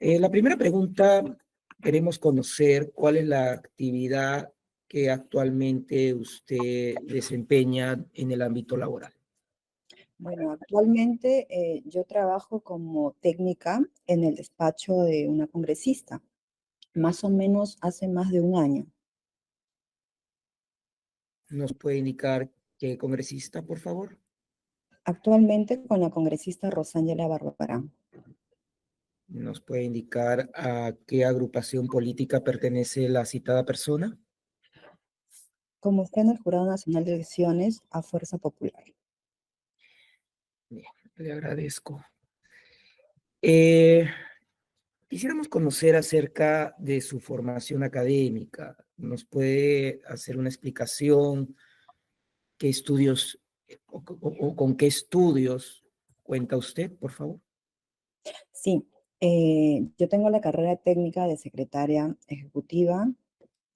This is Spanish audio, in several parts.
La primera pregunta, queremos conocer cuál es la actividad que actualmente usted desempeña en el ámbito laboral. Bueno, actualmente yo trabajo como técnica en el despacho de una congresista, más o menos hace más de un año. ¿Nos puede indicar qué congresista, por favor? Actualmente con la congresista Rosángela Barbarán. ¿Nos puede indicar a qué agrupación política pertenece la citada persona? Como está en el Jurado Nacional de Elecciones a Fuerza Popular. Bien, le agradezco. Eh, Quisiéramos conocer acerca de su formación académica. ¿Nos puede hacer una explicación? ¿Qué estudios o con qué estudios cuenta usted, por favor? Sí, yo tengo la carrera técnica de secretaria ejecutiva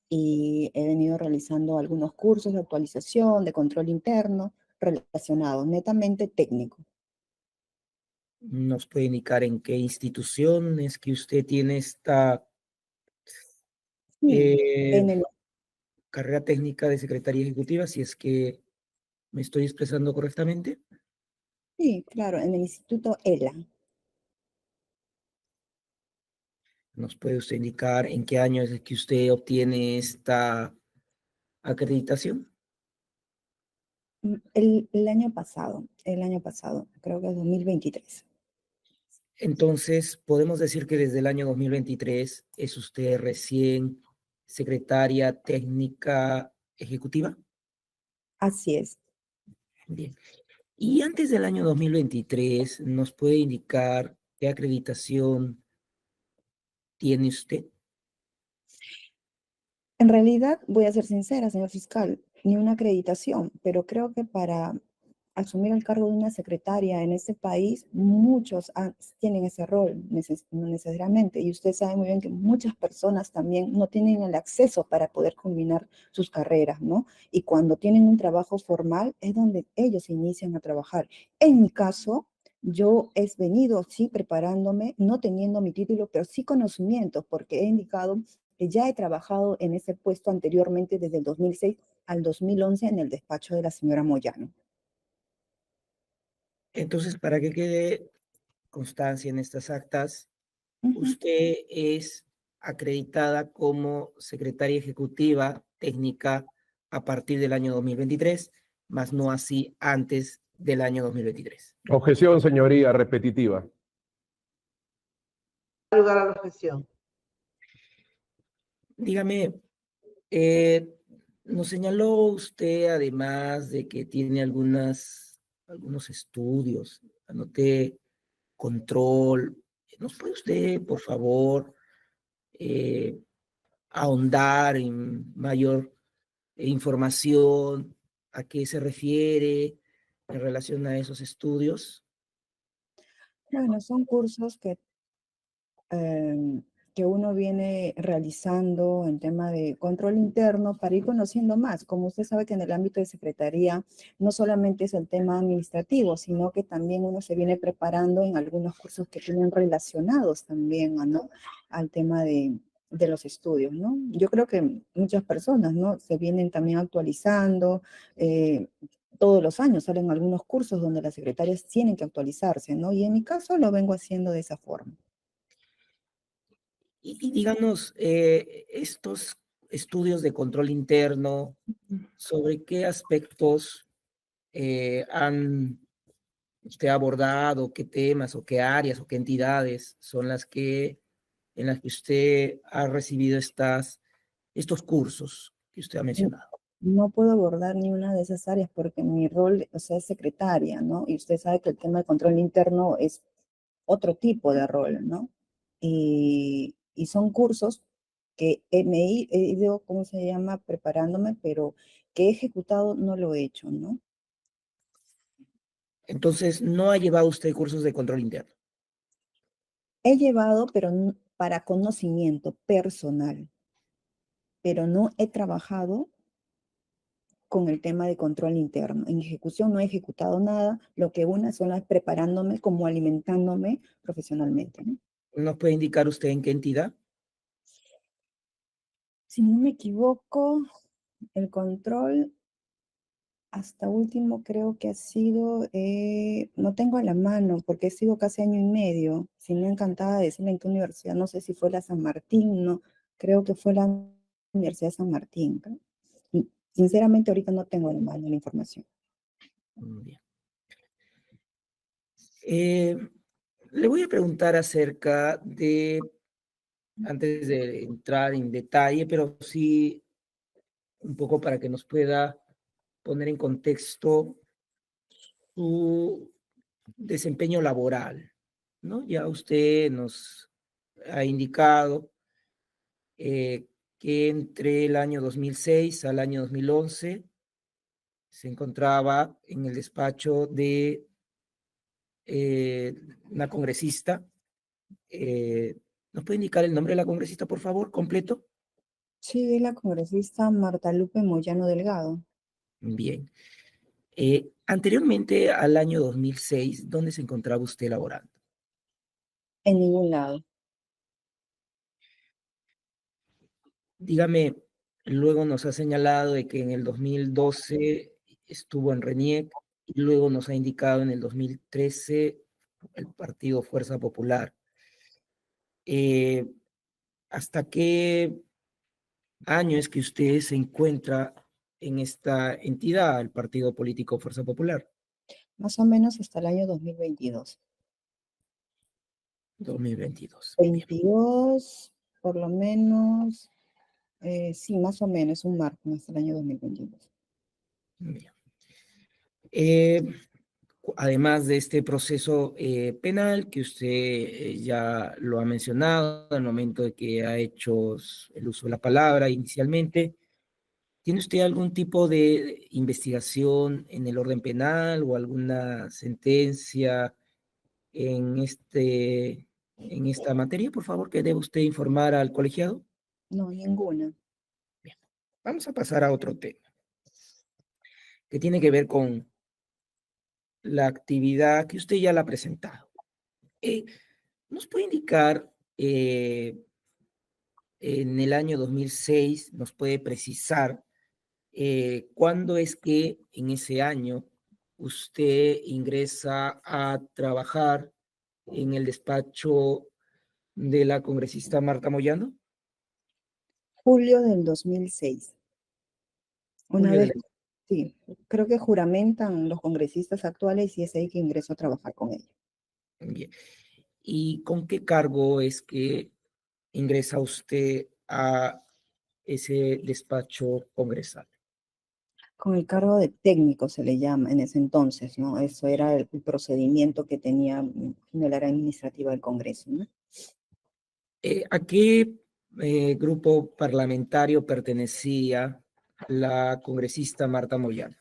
y he venido realizando algunos cursos de actualización, de control interno, relacionados, netamente técnico. ¿Nos puede indicar en qué institución es que usted tiene esta Sí, eh, en el, carrera técnica de secretaria ejecutiva, si es que me estoy expresando correctamente? sí, claro, en el Instituto ELA. ¿Nos puede usted indicar en qué año es que usted obtiene esta acreditación? El año pasado, creo que es 2023. Entonces, podemos decir que desde el año 2023 es usted recién secretaria técnica ejecutiva. Así es. Bien. Y antes del año 2023, ¿nos puede indicar qué acreditación tiene usted? En realidad, voy a ser sincera, señor fiscal, ni una acreditación, pero creo que para asumir el cargo de una secretaria en este país, muchos tienen ese rol, no necesariamente. Y usted sabe muy bien que muchas personas también no tienen el acceso para poder combinar sus carreras, ¿no? Y cuando tienen un trabajo formal es donde ellos inician a trabajar. En mi caso, yo he venido, sí, preparándome, no teniendo mi título, pero sí conocimientos, porque he indicado que ya he trabajado en ese puesto anteriormente desde el 2006 al 2011 en el despacho de la señora Moyano. Entonces, para que quede constancia en estas actas, Ujú. usted es acreditada como secretaria ejecutiva técnica a partir del año 2023, más no así antes del año 2023. Objeción, señoría, repetitiva. Lugar a la objeción. Dígame, nos señaló usted, además de que tiene algunos estudios, anoté control. ¿Nos puede usted, por favor, eh, ahondar en mayor información a qué se refiere en relación a esos estudios? Bueno, son cursos eh, que uno viene realizando en tema de control interno para ir conociendo más. Como usted sabe que en el ámbito de secretaría no solamente es el tema administrativo, sino que también uno se viene preparando en algunos cursos que tienen relacionados también, ¿no?, al tema de los estudios, ¿no? Yo creo que muchas personas, ¿no?, se vienen también actualizando. Todos los años salen algunos cursos donde las secretarias tienen que actualizarse, ¿no? Y en mi caso lo vengo haciendo de esa forma. Y digamos, estos estudios de control interno, ¿sobre qué aspectos han usted abordado, qué temas o qué áreas o qué entidades son en las que usted ha recibido estos cursos que usted ha mencionado? No puedo abordar ni una de esas áreas porque mi rol, o sea, es secretaria, ¿no? Y usted sabe que el tema de control interno es otro tipo de rol, ¿no? Y son cursos que he ido, ¿cómo se llama?, preparándome, pero que he ejecutado no lo he hecho, ¿no? Entonces, no ha llevado usted cursos de control interno. He llevado, pero para conocimiento personal, pero no he trabajado con el tema de control interno. En ejecución no he ejecutado nada, lo que una son las preparándome como alimentándome profesionalmente, ¿no? ¿Nos puede indicar usted en qué entidad? Si no me equivoco, el control hasta último creo que ha sido, no tengo a la mano porque he sido casi año y medio, si no encantada de decirle en qué universidad, no sé si fue la San Martín, no, creo que fue la Universidad de San Martín. Y sinceramente ahorita no tengo a la mano la información. Bien. Le voy a preguntar acerca de, antes de entrar en detalle, pero sí un poco para que nos pueda poner en contexto su desempeño laboral, ¿no? Ya usted nos ha indicado que entre el año 2006 al año 2011 se encontraba en el despacho de una congresista. ¿Nos puede indicar el nombre de la congresista, por favor, completo? Sí, la congresista Marta Lupe Moyano Delgado. Bien. Anteriormente al año 2006, ¿dónde se encontraba usted laborando? En ningún lado. Dígame, luego nos ha señalado de que en el 2012 estuvo en RENIEC y luego nos ha indicado en el 2013 el partido Fuerza Popular. Eh, ¿Hasta qué año es que usted se encuentra en esta entidad, el partido político Fuerza Popular? Más o menos hasta el año 2022. 2022. Bien, 22, por lo menos, sí, más o menos, un marco hasta el año 2022. bien. Eh, Además de este proceso penal que usted ya lo ha mencionado al momento de que ha hecho el uso de la palabra inicialmente, ¿tiene usted algún tipo de investigación en el orden penal o alguna sentencia en en esta materia, por favor, que debe usted informar al colegiado? No, ninguna. Bien, vamos a pasar a otro tema que tiene que ver con la actividad que usted ya la ha presentado. Eh, ¿Nos puede indicar en el año 2006, nos puede precisar cuándo es que en ese año usted ingresa a trabajar en el despacho de la congresista Marta Moyano? Julio del 2006. Una Julio vez, del... sí, creo que juramentan los congresistas actuales y es ahí que ingreso a trabajar con ella. Bien. ¿Y con qué cargo es que ingresa usted a ese despacho congresal? Con el cargo de técnico se le llama en ese entonces, ¿no? Eso era el procedimiento que tenía en el área administrativa del Congreso, ¿no? ¿A qué grupo parlamentario pertenecía la congresista Marta Moyano?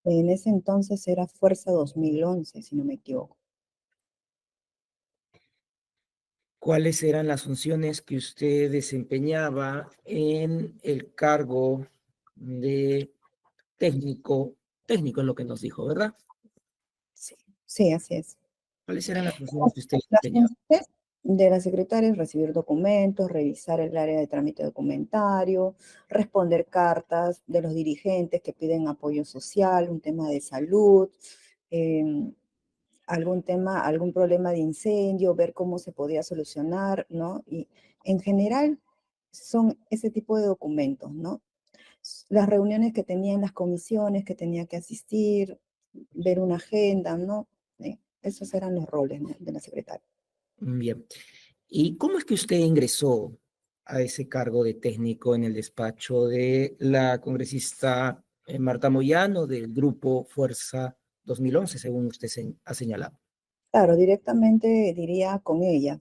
En ese entonces era Fuerza 2011, si no me equivoco. ¿Cuáles eran las funciones que usted desempeñaba en el cargo de técnico en lo que nos dijo, ¿verdad? Sí, sí, así es. ¿Cuáles eran las funciones que usted Las desempeñaba? funciones de la secretaria es recibir documentos, revisar el área de trámite documentario, responder cartas de los dirigentes que piden apoyo social, un tema de salud, em, algún tema, algún problema de incendio, ver cómo se podía solucionar, ¿no? Y en general son ese tipo de documentos, ¿no? Las reuniones que tenía en las comisiones que tenía que asistir, ver una agenda, ¿no? Esos eran los roles, ¿no?, de la secretaria. Bien. ¿Y cómo es que usted ingresó a ese cargo de técnico en el despacho de la congresista Marta Moyano del grupo Fuerza 2011, según usted ha señalado? Claro, directamente diría con ella,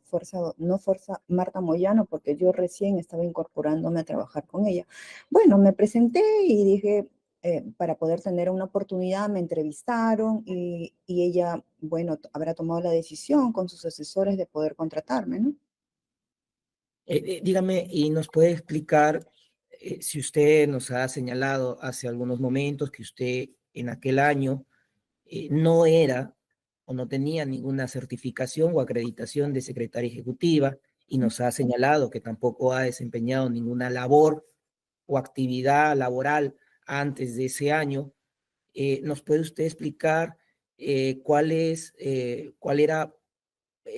no Fuerza Marta Moyano, porque yo recién estaba incorporándome a trabajar con ella. Bueno, me presenté y dije, para poder tener una oportunidad, me entrevistaron y ella, bueno, habrá tomado la decisión con sus asesores de poder contratarme, ¿no? Dígame, ¿y nos puede explicar si usted nos ha señalado hace algunos momentos que usted en aquel año no era o no tenía ninguna certificación o acreditación de secretaria ejecutiva y nos ha señalado que tampoco ha desempeñado ninguna labor o actividad laboral antes de ese año. ¿Nos puede usted explicar cuál era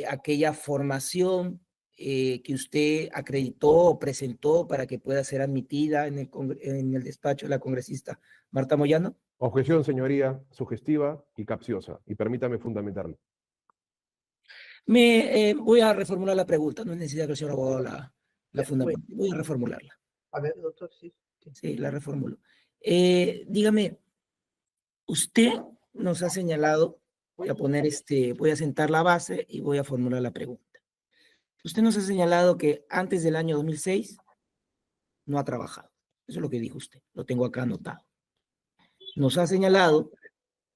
aquella formación que usted acreditó o presentó para que pueda ser admitida en el despacho de la congresista Marta Moyano? Objeción, señoría, sugestiva y capciosa. Y permítame fundamentarlo. Voy a reformular la pregunta, no es necesario que el señor abogado la fundamente. Voy a reformularla. A ver, doctor, sí. Sí, la reformulo. Dígame, usted nos ha señalado, voy a sentar la base y voy a formular la pregunta. Usted nos ha señalado que antes del año 2006 no ha trabajado. Eso es lo que dijo usted, lo tengo acá anotado. Nos ha señalado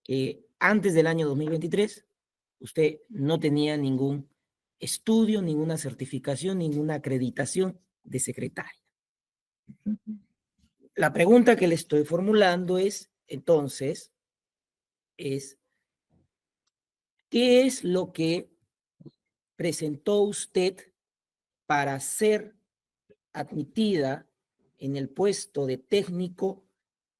que antes del año 2023 usted no tenía ningún estudio, ninguna certificación, ninguna acreditación de secretaria. La pregunta que le estoy formulando es, entonces, ¿qué es lo que presentó usted para ser admitida en el puesto de técnico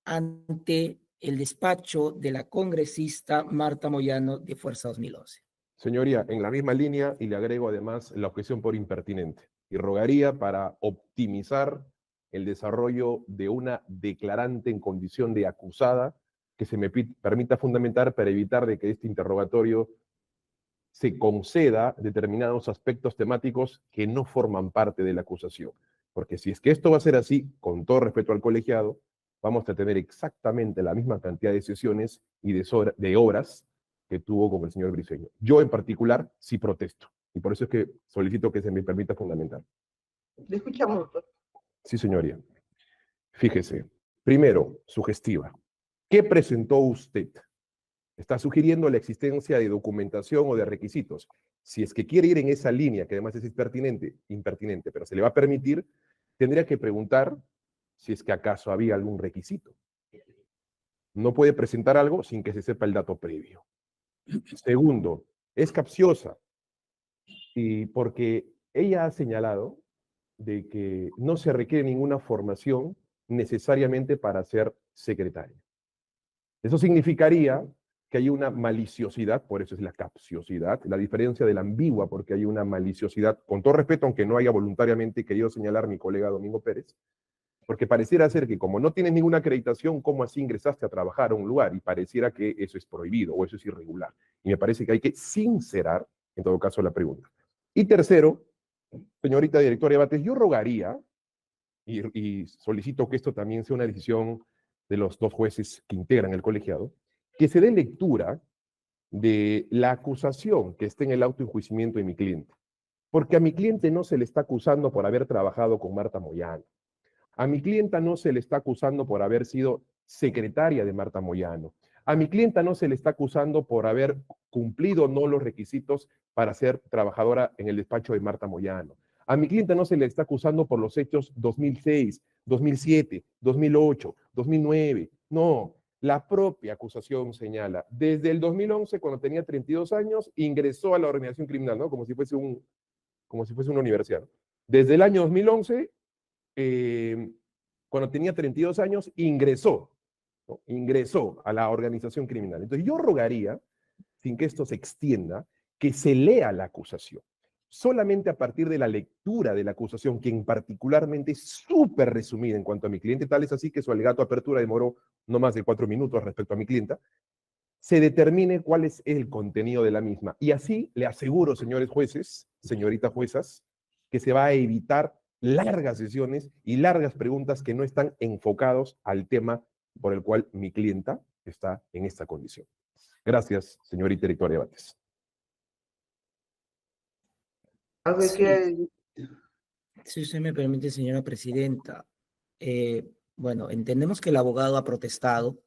ante el despacho de la congresista Marta Moyano de Fuerza 2011? Señoría, en la misma línea, y le agrego además la objeción por impertinente. Y rogaría para optimizar el desarrollo de una declarante en condición de acusada que se me permita fundamentar para evitar de que este interrogatorio se conceda determinados aspectos temáticos que no forman parte de la acusación. Porque si es que esto va a ser así, con todo respeto al colegiado, vamos a tener exactamente la misma cantidad de sesiones y de horas que tuvo con el señor Briceño. Yo en particular sí protesto, y por eso es que solicito que se me permita fundamentar. Le escuchamos, doctor. Sí, señoría. Fíjese, primero, sugestiva. ¿Qué presentó usted? Está sugiriendo la existencia de documentación o de requisitos. Si es que quiere ir en esa línea, que además es impertinente, pero se le va a permitir, tendría que preguntar si es que acaso había algún requisito. No puede presentar algo sin que se sepa el dato previo. Segundo, es capciosa, y porque ella ha señalado de que no se requiere ninguna formación necesariamente para ser secretaria. Eso significaría que hay una maliciosidad, por eso es la capciosidad, la diferencia de la ambigua, porque hay una maliciosidad, con todo respeto, aunque no haya voluntariamente querido señalar mi colega Domingo Pérez, porque pareciera ser que como no tienes ninguna acreditación, ¿cómo así ingresaste a trabajar a un lugar? Y pareciera que eso es prohibido o eso es irregular. Y me parece que hay que sincerar, en todo caso, la pregunta. Y tercero, señorita directora de Bates, yo rogaría, y solicito que esto también sea una decisión de los dos jueces que integran el colegiado, que se dé lectura de la acusación que está en el autoenjuiciamiento de mi cliente. Porque a mi cliente no se le está acusando por haber trabajado con Marta Moyano. A mi clienta no se le está acusando por haber sido secretaria de Marta Moyano. A mi clienta no se le está acusando por haber cumplido no los requisitos para ser trabajadora en el despacho de Marta Moyano. A mi clienta no se le está acusando por los hechos 2006, 2007, 2008, 2009. No, la propia acusación señala, desde el 2011, cuando tenía 32 años, ingresó a la organización criminal, ¿no? Como si fuese una universidad. Desde el año 2011, cuando tenía 32 años, ingresó, ¿no? Ingresó a la organización criminal. Entonces yo rogaría, sin que esto se extienda, que se lea la acusación. Solamente a partir de la lectura de la acusación, que en particularmente es súper resumida en cuanto a mi cliente, tal es así que su alegato de apertura demoró no más de 4 minutos respecto a mi clienta, se determine cuál es el contenido de la misma. Y así le aseguro, señores jueces, señoritas juezas, que se va a evitar largas sesiones y largas preguntas que no están enfocados al tema por el cual mi clienta está en esta condición. Gracias, señorita directora de Bates. ¿Algo Sí. que Si usted me permite, señora presidenta, bueno, entendemos que el abogado ha protestado,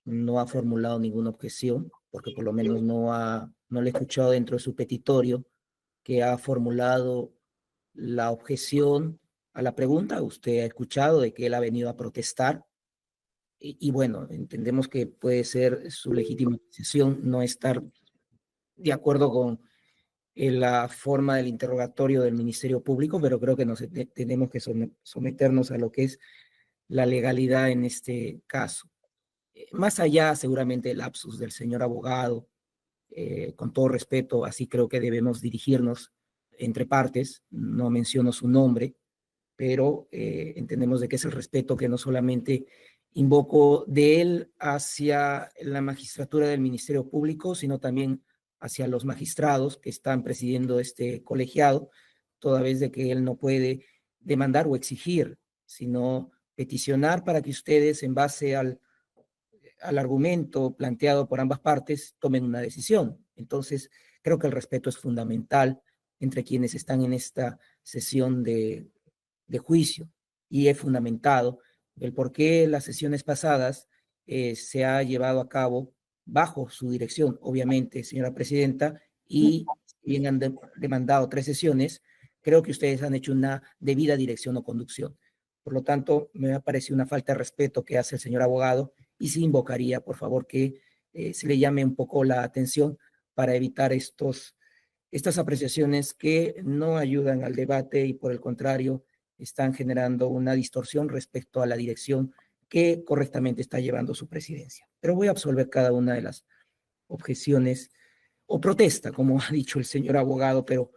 no ha formulado ninguna objeción, porque por lo menos no le he escuchado dentro de su petitorio que ha formulado la objeción a la pregunta. Usted ha escuchado de que él ha venido a protestar y bueno, entendemos que puede ser su legítima posición no estar de acuerdo con la forma del interrogatorio del Ministerio Público, pero creo que tenemos que someternos a lo que es la legalidad en este caso. Más allá, seguramente, del lapsus del señor abogado, con todo respeto, así creo que debemos dirigirnos entre partes, no menciono su nombre, pero entendemos de que es el respeto que no solamente invoco de él hacia la magistratura del Ministerio Público, sino también hacia los magistrados que están presidiendo este colegiado, toda vez de que él no puede demandar o exigir, sino peticionar para que ustedes, en base al argumento planteado por ambas partes, tomen una decisión. Entonces, creo que el respeto es fundamental entre quienes están en esta sesión de juicio, y he fundamentado el por qué las sesiones pasadas se ha llevado a cabo bajo su dirección, obviamente, señora presidenta, y bien han demandado 3 sesiones, creo que ustedes han hecho una debida dirección o conducción. Por lo tanto, me ha parecido una falta de respeto que hace el señor abogado, y sí invocaría, por favor, que se le llame un poco la atención para evitar estas apreciaciones que no ayudan al debate y, por el contrario, están generando una distorsión respecto a la dirección que correctamente está llevando su presidencia. Pero voy a absolver cada una de las objeciones o protesta, como ha dicho el señor abogado, pero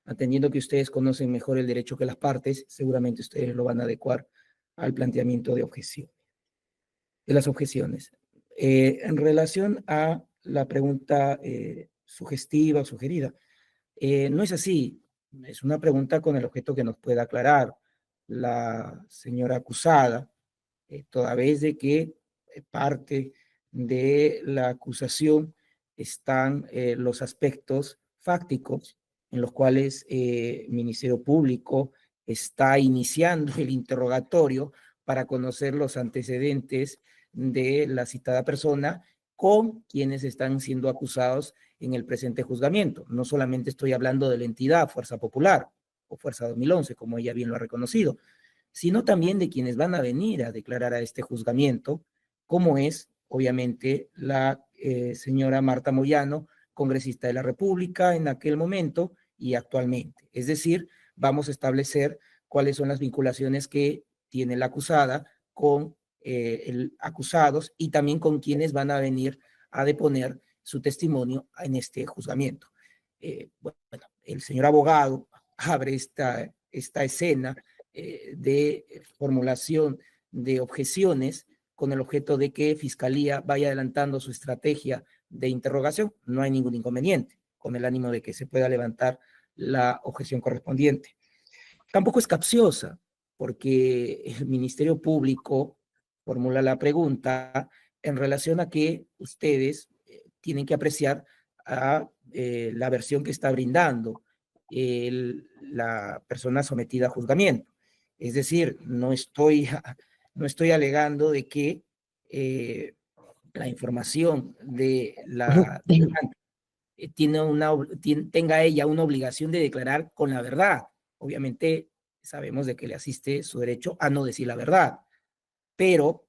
atendiendo que ustedes conocen mejor el derecho que las partes, seguramente ustedes lo van a adecuar al planteamiento de las objeciones. En relación a la pregunta sugestiva o sugerida, no es así. Es una pregunta con el objeto que nos pueda aclarar la señora acusada, toda vez de que parte de la acusación están los aspectos fácticos en los cuales el Ministerio Público está iniciando el interrogatorio para conocer los antecedentes de la citada persona con quienes están siendo acusados en el presente juzgamiento. No solamente estoy hablando de la entidad Fuerza Popular o Fuerza 2011, como ella bien lo ha reconocido, sino también de quienes van a venir a declarar a este juzgamiento, como es, obviamente, la señora Marta Moyano, congresista de la República en aquel momento y actualmente. Es decir, vamos a establecer cuáles son las vinculaciones que tiene la acusada con acusados y también con quienes van a venir a deponer su testimonio en este juzgamiento. Bueno, el señor abogado abre esta escena de formulación de objeciones con el objeto de que Fiscalía vaya adelantando su estrategia de interrogación. No hay ningún inconveniente, con el ánimo de que se pueda levantar la objeción correspondiente. Tampoco es capciosa, porque el Ministerio Público formula la pregunta en relación a que ustedes tienen que apreciar la versión que está brindando la persona sometida a juzgamiento. Es decir, no estoy alegando de que la información de la tenga ella una obligación de declarar con la verdad. Obviamente sabemos de que le asiste su derecho a no decir la verdad, pero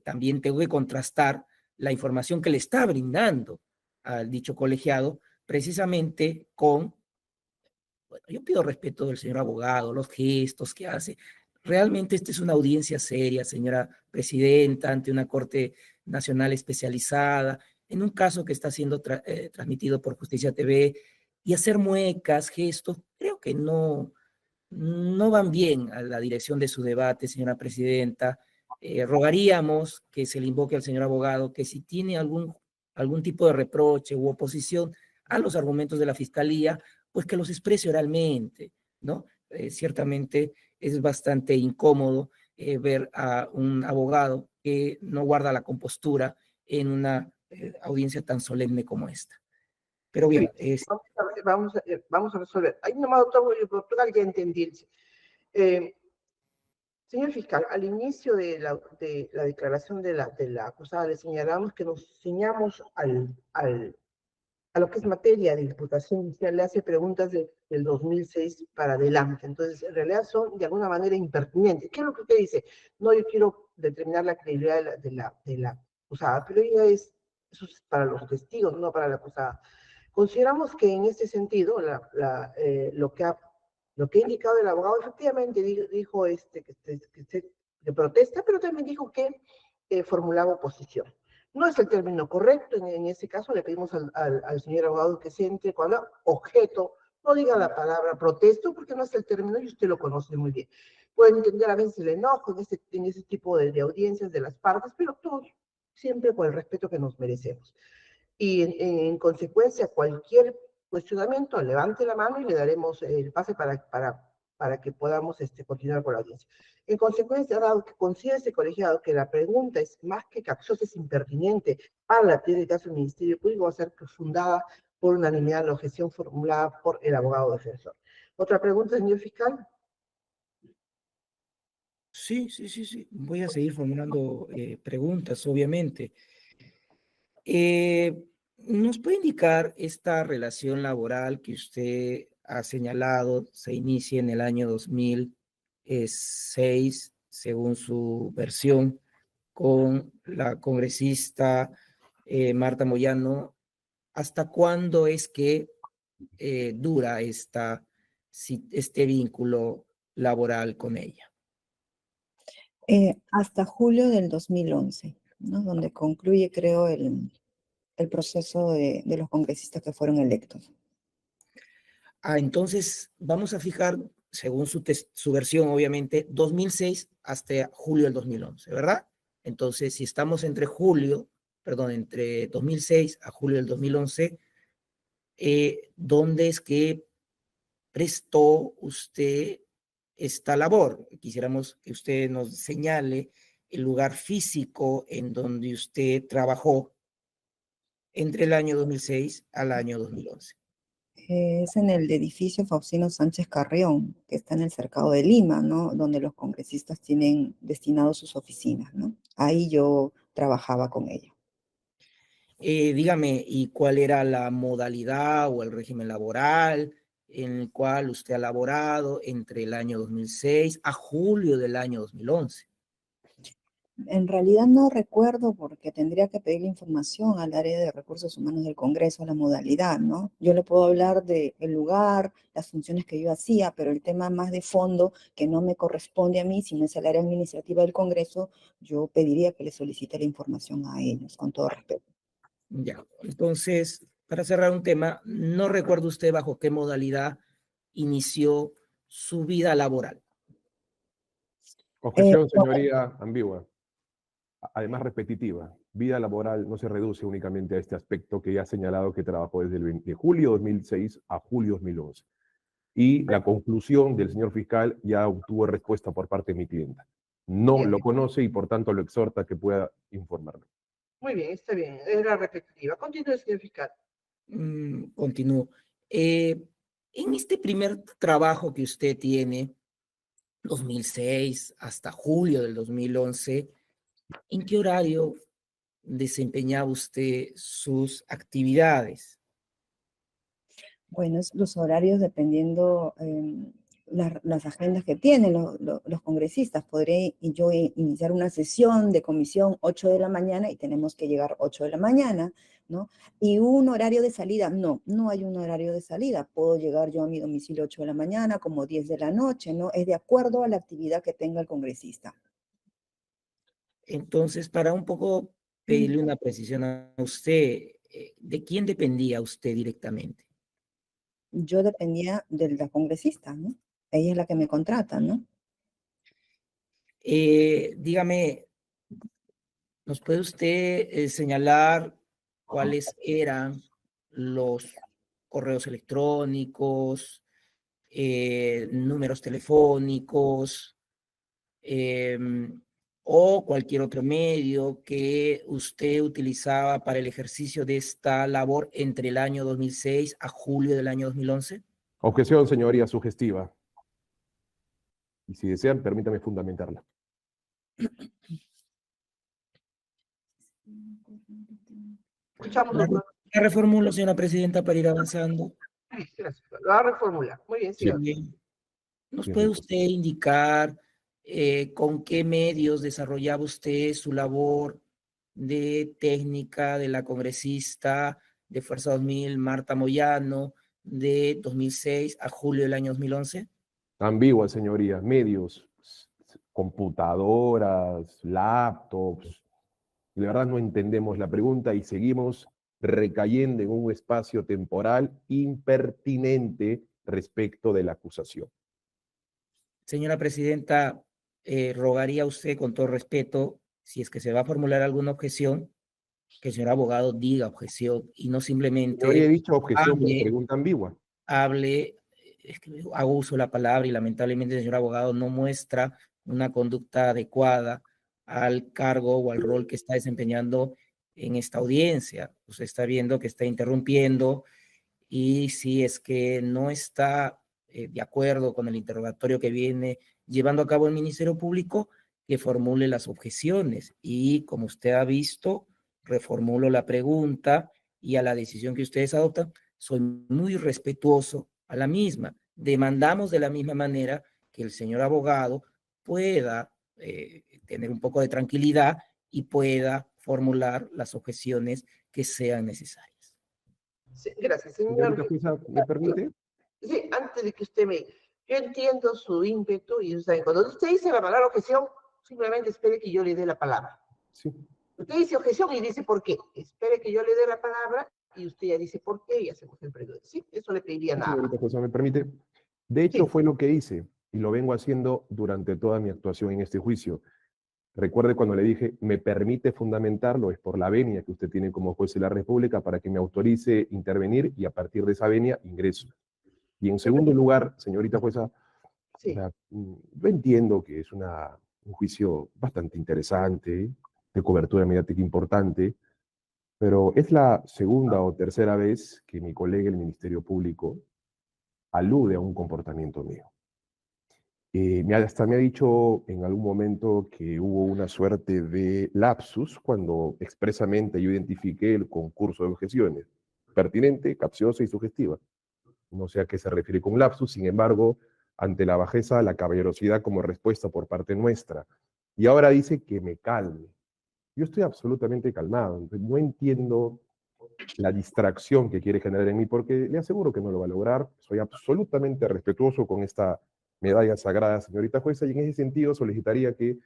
también tengo que contrastar la información que le está brindando al dicho colegiado precisamente con, bueno, yo pido respeto del señor abogado, los gestos que hace. Realmente esta es una audiencia seria, señora presidenta, ante una Corte Nacional especializada, en un caso que está siendo transmitido por Justicia TV, y hacer muecas, gestos, creo que no van bien a la dirección de su debate, señora presidenta. Rogaríamos que se le invoque al señor abogado que si tiene algún tipo de reproche u oposición a los argumentos de la Fiscalía, pues que los exprese oralmente, ¿no? Ciertamente es bastante incómodo ver a un abogado que no guarda la compostura en una audiencia tan solemne como esta. Pero bien, vamos a resolver. Ahí nomás, doctor, ya entendí. Señor fiscal, al inicio de la declaración de la acusada le señalamos que nos ciñamos a lo que es materia de imputación inicial, le hace preguntas del 2006 para adelante. Entonces, en realidad son de alguna manera impertinentes. ¿Qué es lo que usted dice? No, yo quiero determinar la credibilidad de la acusada, pero eso es para los testigos, no para la acusada. Consideramos que en este sentido, lo que ha indicado el abogado, efectivamente dijo que protesta, pero también dijo que formulaba oposición. No es el término correcto, en ese caso le pedimos al señor abogado que se entre cuando objeto, no diga la palabra protesto, porque no es el término y usted lo conoce muy bien. Pueden entender a veces el enojo en ese tipo de audiencias de las partes, pero todo siempre por el respeto que nos merecemos. Y en consecuencia, cualquier cuestionamiento, levante la mano y le daremos el pase para que podamos continuar con la audiencia. En consecuencia, dado que considera este colegiado que la pregunta es más que capciosa, es impertinente para la actividad del caso del Ministerio Público, va a ser fundada por unanimidad la objeción formulada por el abogado defensor. ¿Otra pregunta, señor fiscal? Sí. Voy a seguir formulando preguntas, obviamente. ¿Nos puede indicar esta relación laboral que usted ha señalado se inicia en el año 2006, según su versión, con la congresista Marta Moyano? ¿Hasta cuándo es que dura este vínculo laboral con ella? Hasta julio del 2011, ¿no? Donde concluye, creo, el proceso de los congresistas que fueron electos. Entonces vamos a fijar, según su versión, obviamente, 2006 hasta julio del 2011, ¿verdad? Entonces, si estamos entre 2006 a julio del 2011, ¿dónde es que prestó usted esta labor? Quisiéramos que usted nos señale el lugar físico en donde usted trabajó entre el año 2006 al año 2011. Es en el edificio Faustino Sánchez Carrión, que está en el Cercado de Lima, ¿no? Donde los congresistas tienen destinados sus oficinas, ¿no? Ahí yo trabajaba con ella. Dígame, ¿y cuál era la modalidad o el régimen laboral en el cual usted ha laborado entre el año 2006 a julio del año 2011? En realidad no recuerdo porque tendría que pedir información al área de recursos humanos del Congreso, la modalidad, ¿no? Yo le puedo hablar del lugar, las funciones que yo hacía, pero el tema más de fondo que no me corresponde a mí, sino es el área administrativa del Congreso, yo pediría que le solicite la información a ellos, con todo respeto. Ya, entonces, para cerrar un tema, ¿no recuerda usted bajo qué modalidad inició su vida laboral? Objeción, señoría ambigua. Además repetitiva. Vida laboral no se reduce únicamente a este aspecto que ya ha señalado que trabajó desde el 20 de julio 2006 a julio 2011. Y la conclusión del señor fiscal ya obtuvo respuesta por parte de mi clienta. No Bien. lo conoce y por tanto lo exhorta a que pueda informarme. Muy bien, está bien. Era repetitiva. Continúe, señor fiscal. Continúo. En este primer trabajo que usted tiene, 2006 hasta julio del 2011, ¿en qué horario desempeñaba usted sus actividades? Bueno, los horarios dependiendo las agendas que tienen los congresistas. Podré yo iniciar una sesión de comisión 8 de la mañana y tenemos que llegar 8 de la mañana, ¿no? Y un horario de salida, no hay un horario de salida. Puedo llegar yo a mi domicilio 8 de la mañana, como 10 de la noche, ¿no? Es de acuerdo a la actividad que tenga el congresista. Entonces, para un poco pedirle una precisión a usted, ¿de quién dependía usted directamente? Yo dependía de la congresista, ¿no? Ella es la que me contrata, ¿no? Dígame, ¿nos puede usted señalar cuáles eran los correos electrónicos, números telefónicos, o cualquier otro medio que usted utilizaba para el ejercicio de esta labor entre el año 2006 a julio del año 2011? Objeción, señoría sugestiva. Y si desean, permítame fundamentarla. Escuchamos, La, doctor. la reformulo, señora presidenta, para ir avanzando. Sí, gracias. Lo va a reformular. Muy bien, señor. Bien. ¿Nos Bien, puede respuesta. usted indicar con qué medios desarrollaba usted su labor de técnica de la congresista de Fuerza 2000, Marta Moyano, de 2006 a julio del año 2011? Ambigua, señoría. Medios, computadoras, laptops. De verdad no entendemos la pregunta y seguimos recayendo en un espacio temporal impertinente respecto de la acusación. Señora presidenta, rogaría a usted con todo respeto, si es que se va a formular alguna objeción, que el señor abogado diga objeción y no Yo habría simplemente dicho objeción por hable, pregunta ambigua. es que hago uso de la palabra y lamentablemente el señor abogado no muestra una conducta adecuada al cargo o al rol que está desempeñando en esta audiencia. Usted está viendo que está interrumpiendo y si es que no está de acuerdo con el interrogatorio que viene llevando a cabo el Ministerio Público, que formule las objeciones. Y como usted ha visto, reformulo la pregunta y a la decisión que ustedes adoptan, soy muy respetuoso a la misma. Demandamos de la misma manera que el señor abogado pueda tener un poco de tranquilidad y pueda formular las objeciones que sean necesarias. Sí, gracias, Señorita señor. jueza, ¿me permite? Sí, antes de que usted me... Yo entiendo su ímpetu y cuando usted dice la palabra objeción, simplemente espere que yo le dé la palabra. Sí. Usted dice objeción y dice por qué. Espere que yo le dé la palabra y usted ya dice por qué y hacemos el periodo. Sí, eso le pediría nada más. Señorita jueza, ¿me permite? De hecho, Sí. fue lo que hice y lo vengo haciendo durante toda mi actuación en este juicio. Recuerde cuando le dije, me permite fundamentarlo, es por la venia que usted tiene como juez de la República para que me autorice intervenir y a partir de esa venia ingreso. Y en segundo lugar, señorita jueza, Sí. o sea, yo entiendo que es un juicio bastante interesante, de cobertura mediática importante, pero es la segunda o tercera vez que mi colega el Ministerio Público alude a un comportamiento mío. Hasta me ha dicho en algún momento que hubo una suerte de lapsus cuando expresamente yo identifiqué el concurso de objeciones, pertinente, capciosa y sugestiva. No sé a qué se refiere con lapsus, sin embargo, ante la bajeza, la caballerosidad como respuesta por parte nuestra. Y ahora dice que me calme. Yo estoy absolutamente calmado, entonces no entiendo la distracción que quiere generar en mí, porque le aseguro que no lo va a lograr. Soy absolutamente respetuoso con esta medalla sagrada, señorita jueza, y en ese sentido solicitaría que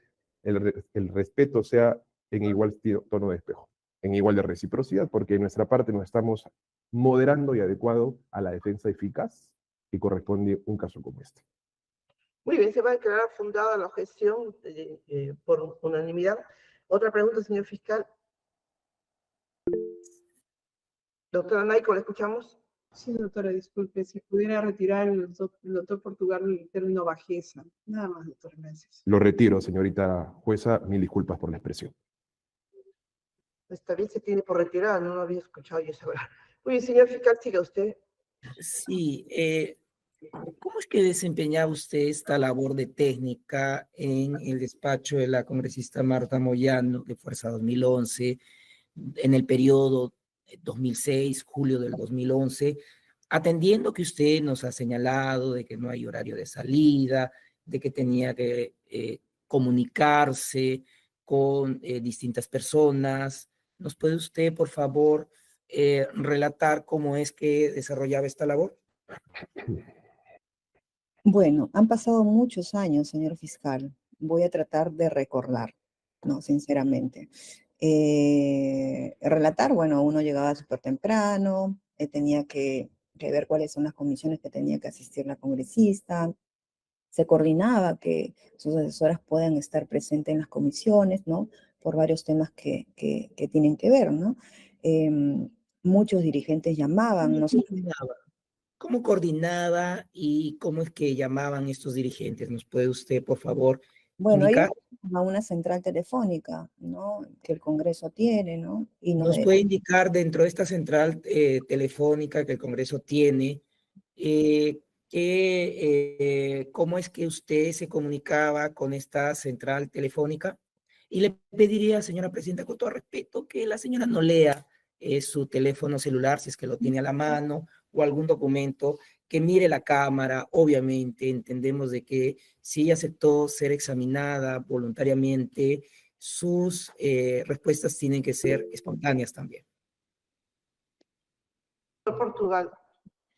el respeto sea en igual tono de espejo, en igual de reciprocidad, porque en nuestra parte nos estamos moderando y adecuado a la defensa eficaz que corresponde un caso como este. Muy bien, se va a declarar fundada la objeción por unanimidad. Otra pregunta, señor fiscal. Doctora Naico, ¿la escuchamos? Sí, doctora, disculpe, si pudiera retirar el doctor Portugal el término bajeza. Nada más, doctora, gracias. Lo retiro, señorita jueza, mil disculpas por la expresión. Esta vez se tiene por retirada, no lo había escuchado yo esa hora. Muy bien, señor fiscal, siga usted. Sí, ¿cómo es que desempeñaba usted esta labor de técnica en el despacho de la congresista Marta Moyano de Fuerza 2011, en el periodo 2006, julio del 2011, atendiendo que usted nos ha señalado de que no hay horario de salida, de que tenía que comunicarse con distintas personas? ¿Nos puede usted, por favor, relatar cómo es que desarrollaba esta labor? Bueno, han pasado muchos años, señor fiscal. Voy a tratar de recordar, no, sinceramente. Relatar, bueno, uno llegaba súper temprano, tenía que ver cuáles son las comisiones que tenía que asistir la congresista, se coordinaba que sus asesoras puedan estar presentes en las comisiones, ¿no? Por varios temas que tienen que ver, ¿no? Muchos dirigentes llamaban, nosotros. ¿Cómo coordinaba y cómo es que llamaban estos dirigentes? ¿Nos puede usted, por favor, Bueno, ellos indicar? a una central telefónica, ¿no? Que el Congreso tiene, ¿no? Y ¿Nos puede indicar dentro de esta central telefónica que el Congreso tiene, cómo es que usted se comunicaba con esta central telefónica? Y le pediría, señora presidenta, con todo respeto, que la señora no lea su teléfono celular, si es que lo tiene a la mano, o algún documento, que mire la cámara. Obviamente entendemos de que si ella aceptó ser examinada voluntariamente, sus respuestas tienen que ser espontáneas también. Portugal.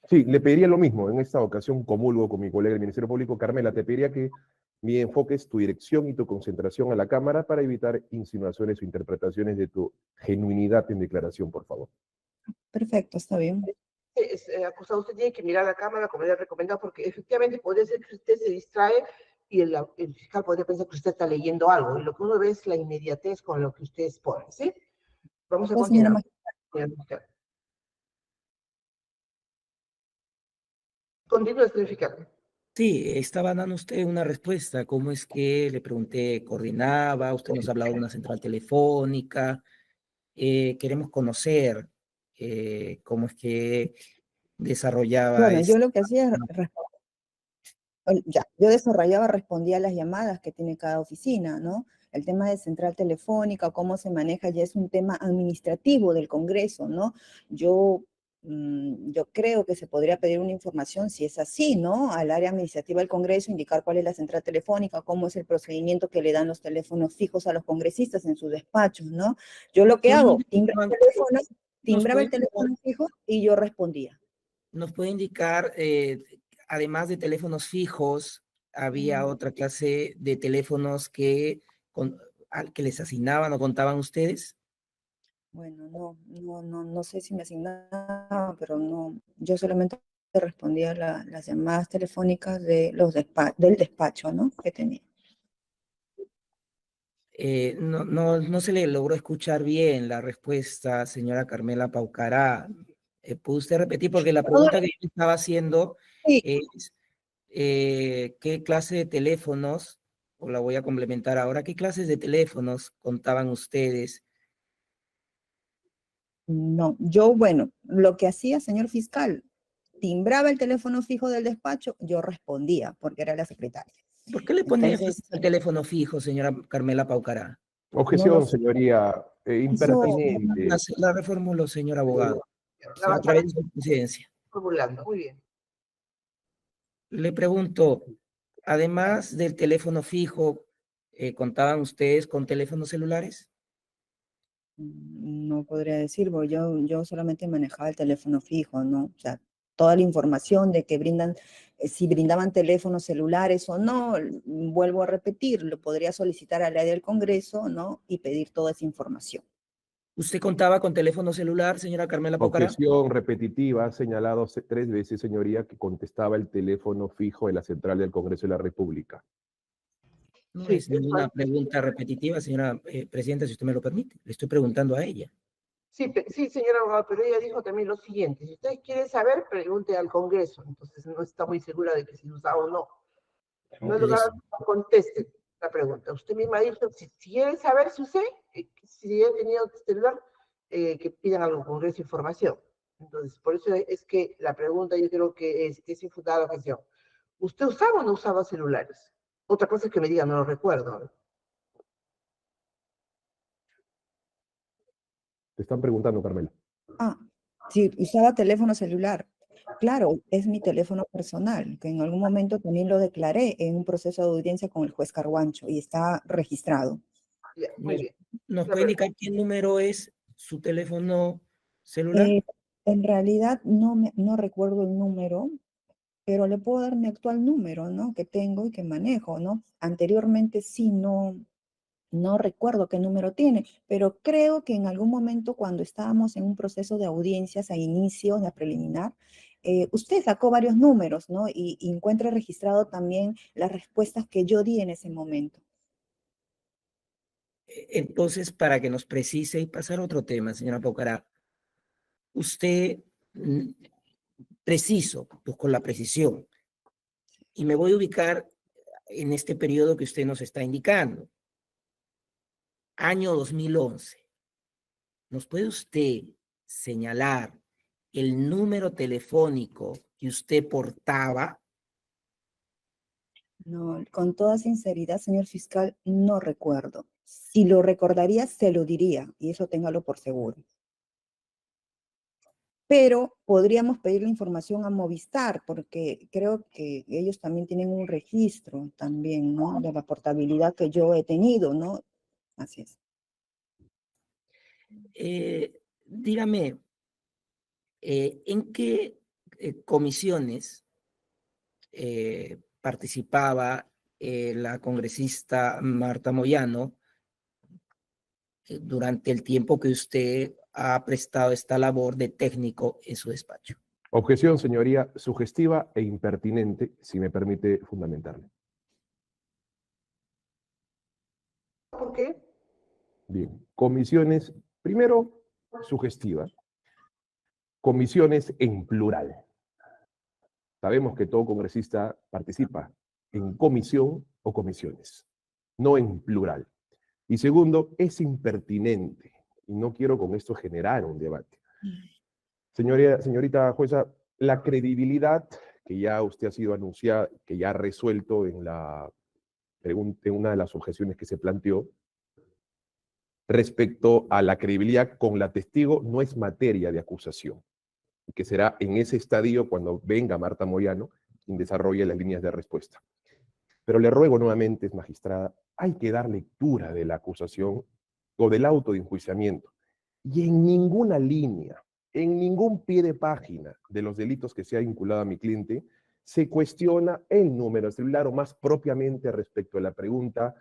Sí, le pediría lo mismo. En esta ocasión comulgo con mi colega del Ministerio Público. Carmela, te pediría que me enfoques tu dirección y tu concentración a la cámara para evitar insinuaciones o interpretaciones de tu genuinidad en declaración, por favor. Perfecto, está bien. Acusado, usted tiene que mirar la cámara como le he recomendado, porque efectivamente puede ser que usted se distrae y el fiscal podría pensar que usted está leyendo algo, y lo que uno ve es la inmediatez con lo que usted expone, ¿sí? Vamos a Pues, señora continuar. Señor fiscal. Continúe, señor fiscal. Sí, estaba dando usted una respuesta. ¿Cómo es que le pregunté, coordinaba? Usted nos ha hablado de una central telefónica. Queremos conocer cómo es que desarrollaba Bueno, yo lo que hacía es ya, yo desarrollaba, respondía a las llamadas que tiene cada oficina, ¿no? El tema de central telefónica, cómo se maneja, ya es un tema administrativo del Congreso, ¿no? Yo creo que se podría pedir una información, si es así, ¿no? Al área administrativa del Congreso, indicar cuál es la central telefónica, cómo es el procedimiento que le dan los teléfonos fijos a los congresistas en sus despachos, ¿no? Yo lo que hago, timbraba el teléfono fijo y yo respondía. ¿Nos puede indicar, además de teléfonos fijos, había otra clase de teléfonos que les asignaban o contaban ustedes? Bueno, no sé si me asignaban, pero no, yo solamente respondía las llamadas telefónicas de del despacho, ¿no? Que tenía. No se le logró escuchar bien la respuesta, señora Carmela Paucará. ¿Puede usted repetir? Porque la pregunta que yo estaba haciendo Sí. es ¿qué clase de teléfonos, o la voy a complementar ahora, qué clases de teléfonos contaban ustedes? No, bueno, lo que hacía, señor fiscal, timbraba el teléfono fijo del despacho, yo respondía, porque era la secretaria. ¿Por qué le pone Entonces, el teléfono fijo, señora Carmela Paucará? Objeción, sé. señoría, impertinente. La reformulo, señor abogado, La a través de su presidencia. formulando, muy bien. Le pregunto, además del teléfono fijo, ¿contaban ustedes con teléfonos celulares? No podría decir, porque yo solamente manejaba el teléfono fijo, ¿no? O sea, toda la información de que brindan, si brindaban teléfonos celulares o no, vuelvo a repetir, lo podría solicitar al área del Congreso, ¿no? Y pedir toda esa información. ¿Usted contaba con teléfono celular, señora Carmela Paucará? Objeción repetitiva, ha señalado 3 veces, señoría, que contestaba el teléfono fijo de la Central del Congreso de la República. No Sí, es ninguna pregunta repetitiva, señora presidenta, si usted me lo permite. Le estoy preguntando a ella. sí, señor abogado, pero ella dijo también lo siguiente: si usted quiere saber, pregunte al Congreso. Entonces no está muy segura de que si usaba o no. No es lugar, conteste la pregunta. Usted misma ha dicho, si quiere saber si usted, si he tenido celular, que pidan al Congreso información. Entonces, por eso es que la pregunta yo creo que es infundada la objeción. ¿Usted usaba o no usaba celulares? Otra cosa es que me diga, no lo recuerdo. Te están preguntando, Carmela. Sí, usaba teléfono celular. Claro, es mi teléfono personal, que en algún momento también lo declaré en un proceso de audiencia con el juez Carguancho y está registrado. Ya, muy bien. ¿Nos puede indicar qué número es su teléfono celular? En realidad no recuerdo el número, pero le puedo dar mi actual número, ¿no? Que tengo y que manejo, ¿no? Anteriormente sí, no recuerdo qué número tiene, pero creo que en algún momento cuando estábamos en un proceso de audiencias a inicio, de preliminar, usted sacó varios números, ¿no? Y encuentra registrado también las respuestas que yo di en ese momento. Entonces, para que nos precise y pasar a otro tema, señora Paucará, usted, preciso, pues con la precisión, y me voy a ubicar en este periodo que usted nos está indicando, año 2011. ¿Nos puede usted señalar el número telefónico que usted portaba? No, con toda sinceridad, señor fiscal, no recuerdo. Si lo recordaría, se lo diría, y eso téngalo por seguro. Pero podríamos pedir la información a Movistar, porque creo que ellos también tienen un registro también, ¿no? De la portabilidad que yo he tenido, ¿no? Así es. Dígame, ¿En qué comisiones participaba la congresista Marta Moyano durante el tiempo que usted ha prestado esta labor de técnico en su despacho? Objeción, señoría, sugestiva e impertinente, si me permite fundamentarle. ¿Por qué? Bien, comisiones, primero, sugestivas, comisiones en plural. Sabemos que todo congresista participa en comisión o comisiones, no en plural. Y segundo, es impertinente, y no quiero con esto generar un debate. Señorita jueza, la credibilidad que ya usted ha sido anunciada, que ya ha resuelto en una de las objeciones que se planteó, respecto a la credibilidad con la testigo, no es materia de acusación, y que será en ese estadio cuando venga Marta Moyano quien desarrolle las líneas de respuesta. Pero le ruego nuevamente, magistrada, hay que dar lectura de la acusación o del auto de enjuiciamiento, y en ninguna línea, en ningún pie de página de los delitos que se ha vinculado a mi cliente, se cuestiona el número de celular o más propiamente respecto a la pregunta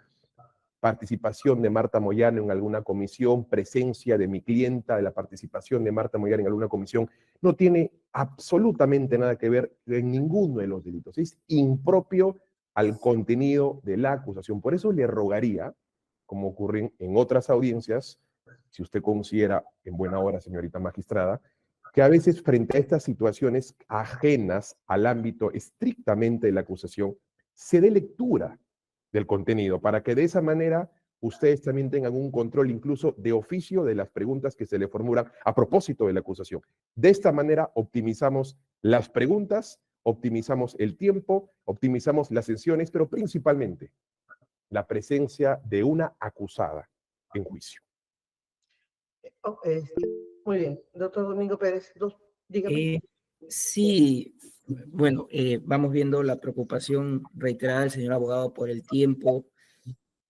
participación de Marta Moyano en alguna comisión, presencia de mi clienta, de la participación de Marta Moyano en alguna comisión, no tiene absolutamente nada que ver en ninguno de los delitos. Es impropio al contenido de la acusación. Por eso le rogaría, como ocurre en otras audiencias, si usted considera en buena hora, señorita magistrada, que a veces frente a estas situaciones ajenas al ámbito estrictamente de la acusación, se dé lectura del contenido, para que de esa manera ustedes también tengan un control incluso de oficio de las preguntas que se le formulan a propósito de la acusación. De esta manera optimizamos las preguntas, optimizamos el tiempo, optimizamos las sesiones, pero principalmente la presencia de una acusada en juicio. Muy bien, doctor Domingo Pérez, dígame. Sí, bueno, vamos viendo la preocupación reiterada del señor abogado por el tiempo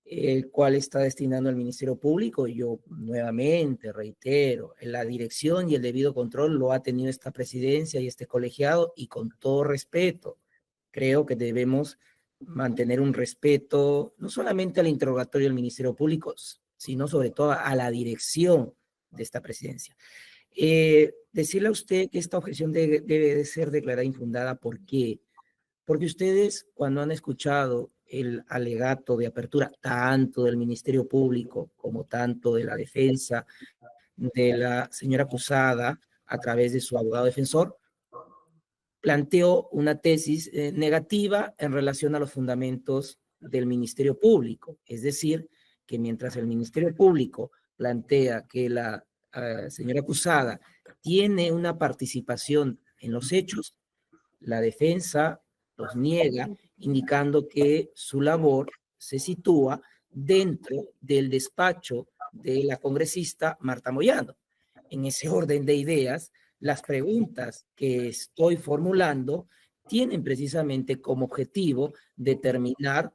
el cual está destinando el Ministerio Público. Yo nuevamente reitero, la dirección y el debido control lo ha tenido esta presidencia y este colegiado, y con todo respeto, creo que debemos mantener un respeto no solamente al interrogatorio del Ministerio Público, sino sobre todo a la dirección de esta presidencia. Decirle a usted que esta objeción debe de ser declarada infundada. ¿Por qué? Porque ustedes, cuando han escuchado el alegato de apertura tanto del Ministerio Público como tanto de la defensa de la señora acusada a través de su abogado defensor, planteó una tesis negativa en relación a los fundamentos del Ministerio Público. Es decir, que mientras el Ministerio Público plantea que la señora acusada tiene una participación en los hechos, la defensa los niega, indicando que su labor se sitúa dentro del despacho de la congresista Marta Moyano. En ese orden de ideas, las preguntas que estoy formulando tienen precisamente como objetivo determinar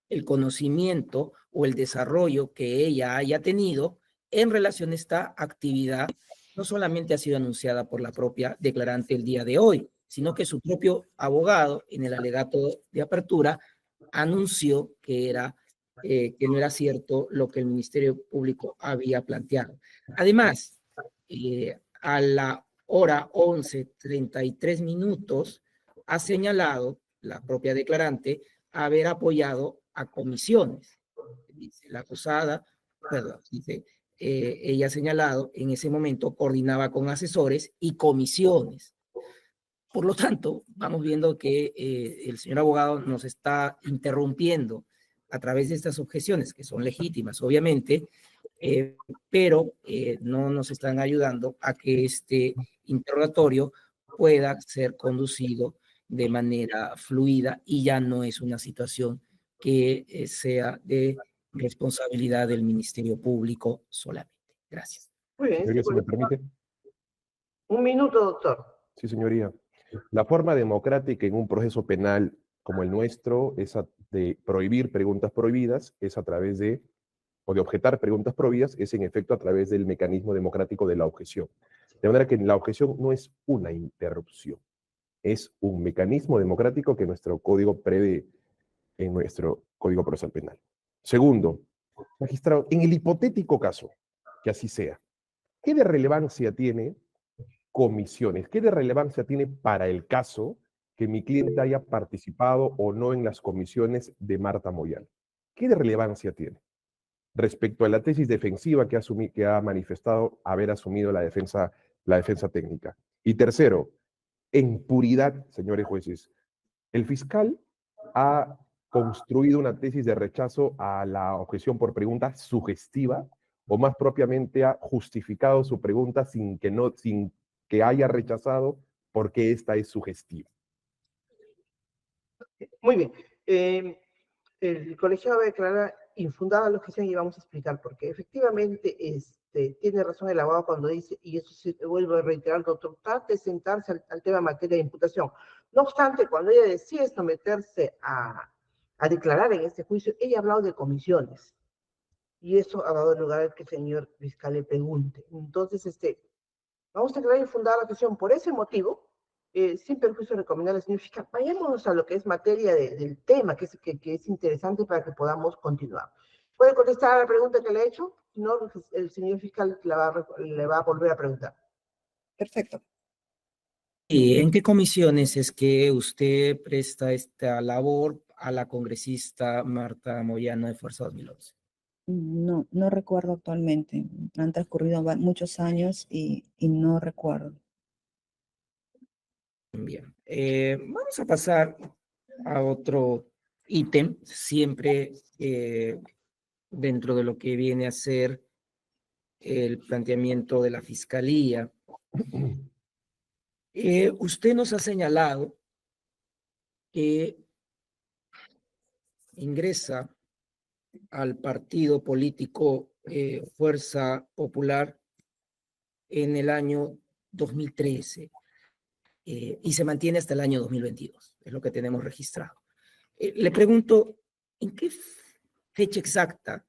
el conocimiento o el desarrollo que ella haya tenido en relación a esta actividad. No solamente ha sido anunciada por la propia declarante el día de hoy, sino que su propio abogado en el alegato de apertura anunció que no era cierto lo que el Ministerio Público había planteado. Además, a la hora 11:33 ha señalado la propia declarante haber apoyado a comisiones. Dice la acusada, perdón, dice, ella ha señalado en ese momento coordinaba con asesores y comisiones. Por lo tanto, vamos viendo que el señor abogado nos está interrumpiendo a través de estas objeciones, que son legítimas, obviamente, pero no nos están ayudando a que este interrogatorio pueda ser conducido de manera fluida, y ya no es una situación que sea de responsabilidad del Ministerio Público solamente. Gracias. Muy bien. Señoría, si me permite. Un minuto, doctor. Sí, señoría. La forma democrática en un proceso penal como el nuestro es de prohibir preguntas prohibidas, es a través o de objetar preguntas prohibidas, es en efecto a través del mecanismo democrático de la objeción. De manera que la objeción no es una interrupción, es un mecanismo democrático que nuestro código prevé en nuestro Código Procesal Penal. Segundo, magistrado, en el hipotético caso que así sea, ¿qué de relevancia tiene comisiones? ¿Qué de relevancia tiene para el caso que mi cliente haya participado o no en las comisiones de Marta Moyano? ¿Qué de relevancia tiene respecto a la tesis defensiva que ha manifestado haber asumido la defensa técnica? Y tercero, en puridad, señores jueces, el fiscal ha construido una tesis de rechazo a la objeción por pregunta sugestiva, o más propiamente ha justificado su pregunta sin que haya rechazado porque esta es sugestiva. Muy bien. El colegiado va a declarar infundada la objeción y vamos a explicar por qué. Efectivamente, tiene razón el abogado cuando dice, y eso se vuelve a reiterar, doctor, trate de sentarse al tema en materia de imputación. No obstante, cuando ella decide someterse a declarar en este juicio, ella ha hablado de comisiones. Y eso ha dado lugar a que el señor fiscal le pregunte. Entonces, vamos a declarar infundada la objeción por ese motivo, sin perjuicio de recomendar al señor fiscal. Vayámonos a lo que es materia del tema, que es interesante para que podamos continuar. ¿Puede contestar a la pregunta que le he hecho? Si no, el señor fiscal le va a volver a preguntar. Perfecto. ¿Y en qué comisiones es que usted presta esta labor a la congresista Marta Moyano de Fuerza 2011? No, no recuerdo actualmente. Han transcurrido muchos años y no recuerdo. Bien, vamos a pasar a otro ítem, siempre dentro de lo que viene a ser el planteamiento de la Fiscalía. Usted nos ha señalado que ingresa al partido político Fuerza Popular en el año 2013 y se mantiene hasta el año 2022, es lo que tenemos registrado. Le pregunto, ¿en qué fecha exacta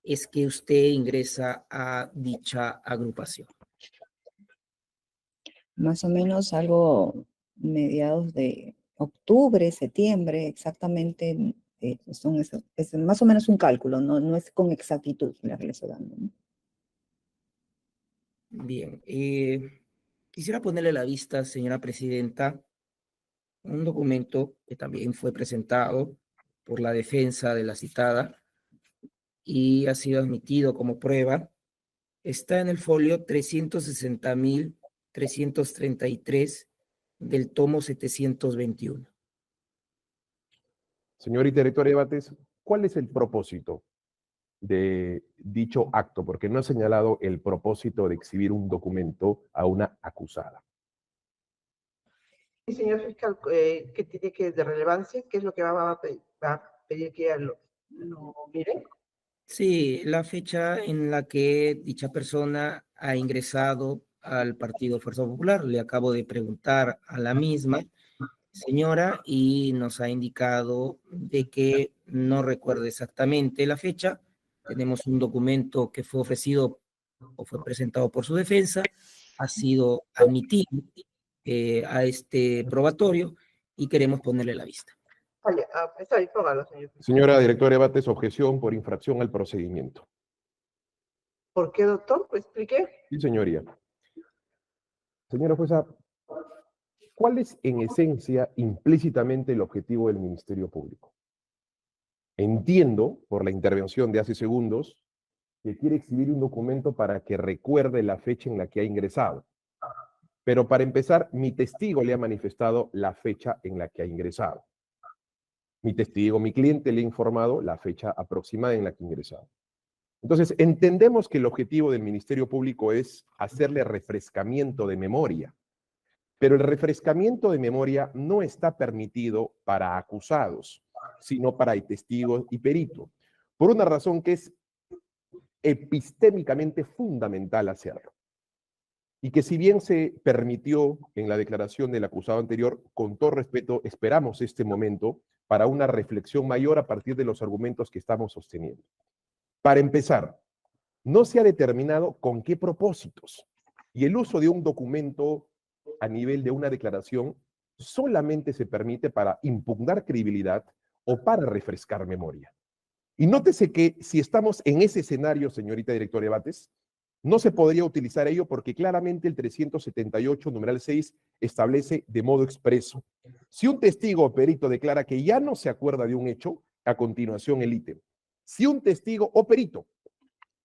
es que usted ingresa a dicha agrupación? Más o menos algo mediados de octubre, septiembre, exactamente. Es más o menos un cálculo, no es con exactitud la que le estoy dando, ¿no? Bien, quisiera ponerle a la vista, señora presidenta, un documento que también fue presentado por la defensa de la citada y ha sido admitido como prueba. Está en el folio 360.333 del tomo 721. Señorita directora de debates, ¿cuál es el propósito de dicho acto? Porque no ha señalado el propósito de exhibir un documento a una acusada. Sí, señor fiscal, ¿qué tiene que de relevancia? ¿Qué es lo que va a pedir que ella lo mire? Sí, la fecha en la que dicha persona ha ingresado al Partido Fuerza Popular. Le acabo de preguntar a la misma señora y nos ha indicado de que no recuerda exactamente la fecha. Tenemos un documento que fue ofrecido o fue presentado por su defensa, ha sido admitido a este probatorio y queremos ponerle la vista. Vale, está ahí, póngalo, señor fiscal. Señora directora de debates, objeción por infracción al procedimiento. ¿Por qué, doctor? Pues expliqué. Sí, señoría. Señora jueza, ¿cuál es en esencia implícitamente el objetivo del Ministerio Público? Entiendo, por la intervención de hace segundos, que quiere exhibir un documento para que recuerde la fecha en la que ha ingresado. Pero para empezar, mi testigo le ha manifestado la fecha en la que ha ingresado. Mi testigo, mi cliente le ha informado la fecha aproximada en la que ha ingresado. Entonces, entendemos que el objetivo del Ministerio Público es hacerle refrescamiento de memoria, pero el refrescamiento de memoria no está permitido para acusados, sino para testigos y peritos, por una razón que es epistémicamente fundamental hacerlo. Y que si bien se permitió en la declaración del acusado anterior, con todo respeto, esperamos este momento para una reflexión mayor a partir de los argumentos que estamos sosteniendo. Para empezar, no se ha determinado con qué propósitos. Y el uso de un documento a nivel de una declaración solamente se permite para impugnar credibilidad o para refrescar memoria. Y nótese que si estamos en ese escenario, señorita directora de Bates, no se podría utilizar ello porque claramente el 378, numeral 6, establece de modo expreso. Si un testigo o perito declara que ya no se acuerda de un hecho, a continuación el ítem. Si un testigo o perito,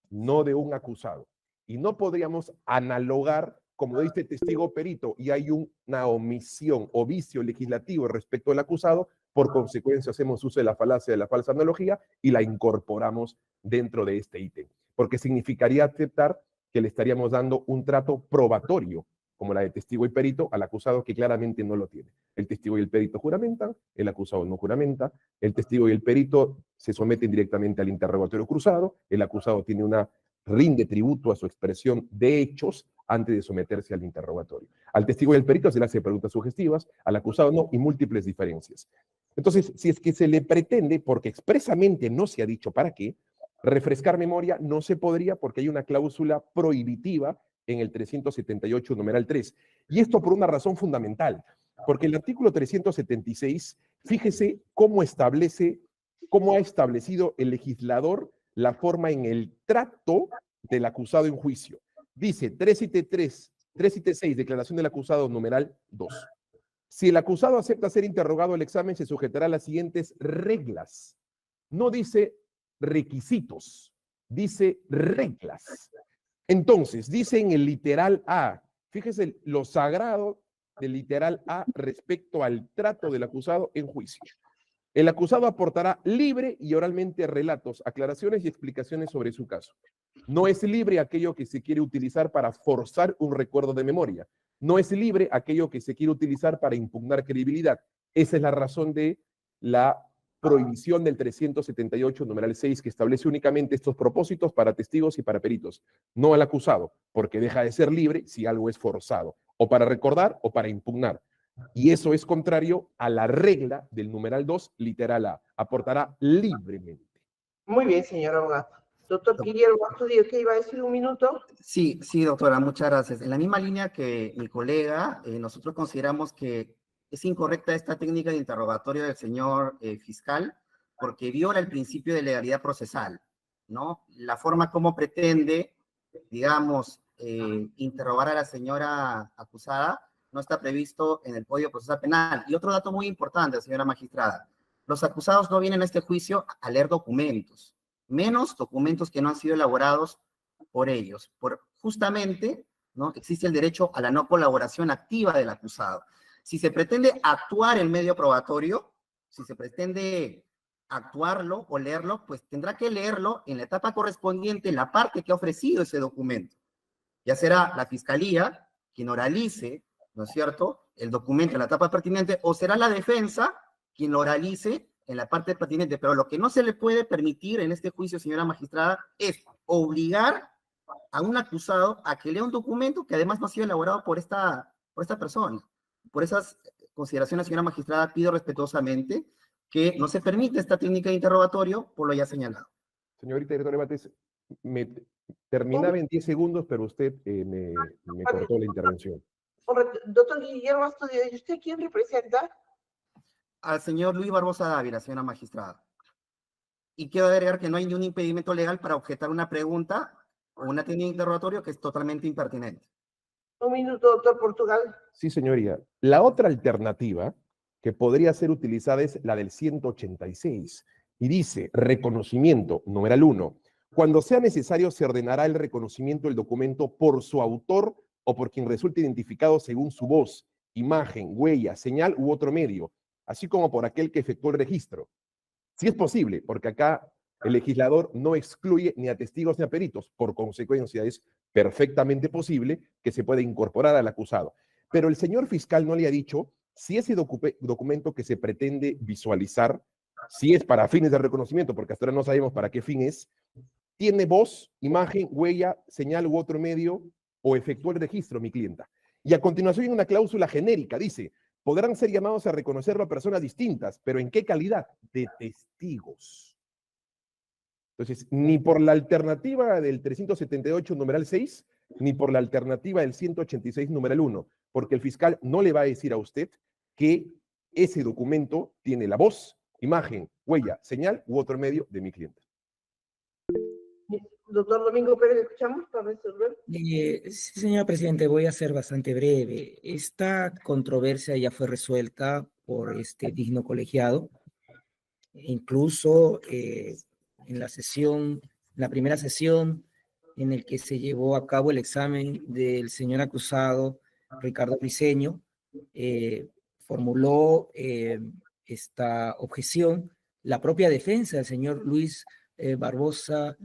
no de un acusado, y no podríamos analogar, como dice testigo o perito, y hay una omisión o vicio legislativo respecto al acusado, por consecuencia hacemos uso de la falacia de la falsa analogía y la incorporamos dentro de este ítem, porque significaría aceptar que le estaríamos dando un trato probatorio, como la de testigo y perito, al acusado que claramente no lo tiene. El testigo y el perito juramentan, el acusado no juramenta, el testigo y el perito se someten directamente al interrogatorio cruzado, el acusado tiene rinde tributo a su expresión de hechos antes de someterse al interrogatorio. Al testigo y al perito se le hace preguntas sugestivas, al acusado no, y múltiples diferencias. Entonces, si es que se le pretende, porque expresamente no se ha dicho para qué, refrescar memoria no se podría porque hay una cláusula prohibitiva en el 378, numeral 3. Y esto por una razón fundamental, porque el artículo 376, fíjese cómo ha establecido el legislador la forma en el trato del acusado en juicio. Dice 376, declaración del acusado, numeral 2. Si el acusado acepta ser interrogado al examen, se sujetará a las siguientes reglas. No dice requisitos, dice reglas. Entonces, dice en el literal A, fíjese lo sagrado del literal A respecto al trato del acusado en juicio. El acusado aportará libre y oralmente relatos, aclaraciones y explicaciones sobre su caso. No es libre aquello que se quiere utilizar para forzar un recuerdo de memoria. No es libre aquello que se quiere utilizar para impugnar credibilidad. Esa es la razón de la prohibición del 378, numeral 6, que establece únicamente estos propósitos para testigos y para peritos, no al acusado, porque deja de ser libre si algo es forzado, o para recordar o para impugnar. Y eso es contrario a la regla del numeral 2, literal A. Aportará libremente. Muy bien, señor abogado. Doctor Guillermo Astudillo, ¿qué iba a decir un minuto? Sí, doctora, muchas gracias. En la misma línea que mi colega, nosotros consideramos que es incorrecta esta técnica de interrogatorio del señor fiscal porque viola el principio de legalidad procesal, ¿no? La forma como pretende, digamos, interrogar a la señora acusada no está previsto en el Código Procesal Penal. Y otro dato muy importante, señora magistrada, los acusados no vienen a este juicio a leer documentos, menos documentos que no han sido elaborados por ellos. Justamente, ¿no? Existe el derecho a la no colaboración activa del acusado. Si se pretende actuar el medio probatorio, si se pretende actuarlo o leerlo, pues tendrá que leerlo en la etapa correspondiente, en la parte que ha ofrecido ese documento. Ya será la fiscalía quien oralice, ¿no es cierto?, el documento en la etapa pertinente, o será la defensa quien lo oralice en la parte pertinente. Pero lo que no se le puede permitir en este juicio, señora magistrada, es obligar a un acusado a que lea un documento que además no ha sido elaborado por esta persona. Por esas consideraciones, señora magistrada, pido respetuosamente que no se permita esta técnica de interrogatorio por lo ya señalado. Señorita directora Bates, me terminaba en 10 segundos, pero usted me cortó la intervención. Doctor Guillermo Astudillo, ¿y usted quién representa? Al señor Luis Barbosa Dávila, señora magistrada. Y quiero agregar que no hay ningún impedimento legal para objetar una pregunta o una técnica de interrogatorio que es totalmente impertinente. Un minuto, doctor Portugal. Sí, señoría. La otra alternativa que podría ser utilizada es la del 186. Y dice, reconocimiento, numeral 1. Cuando sea necesario, se ordenará el reconocimiento del documento por su autor o por quien resulte identificado según su voz, imagen, huella, señal u otro medio, así como por aquel que efectuó el registro. Si es posible, porque acá el legislador no excluye ni a testigos ni a peritos. Por consecuencia, es perfectamente posible que se pueda incorporar al acusado. Pero el señor fiscal no le ha dicho si ese documento que se pretende visualizar, si es para fines de reconocimiento, porque hasta ahora no sabemos para qué fin es, tiene voz, imagen, huella, señal u otro medio, o efectuó el registro, mi clienta. Y a continuación hay una cláusula genérica, dice, podrán ser llamados a reconocerlo a personas distintas, pero ¿en qué calidad? De testigos. Entonces, ni por la alternativa del 378, numeral 6, ni por la alternativa del 186, numeral 1, porque el fiscal no le va a decir a usted que ese documento tiene la voz, imagen, huella, señal u otro medio de mi cliente. Doctor Domingo Pérez, ¿escuchamos para resolver? Sí, señor presidente, voy a ser bastante breve. Esta controversia ya fue resuelta por este digno colegiado. Incluso en la primera sesión en el que se llevó a cabo el examen del señor acusado, Ricardo Briceño, formuló esta objeción. La propia defensa del señor Luis Barbosa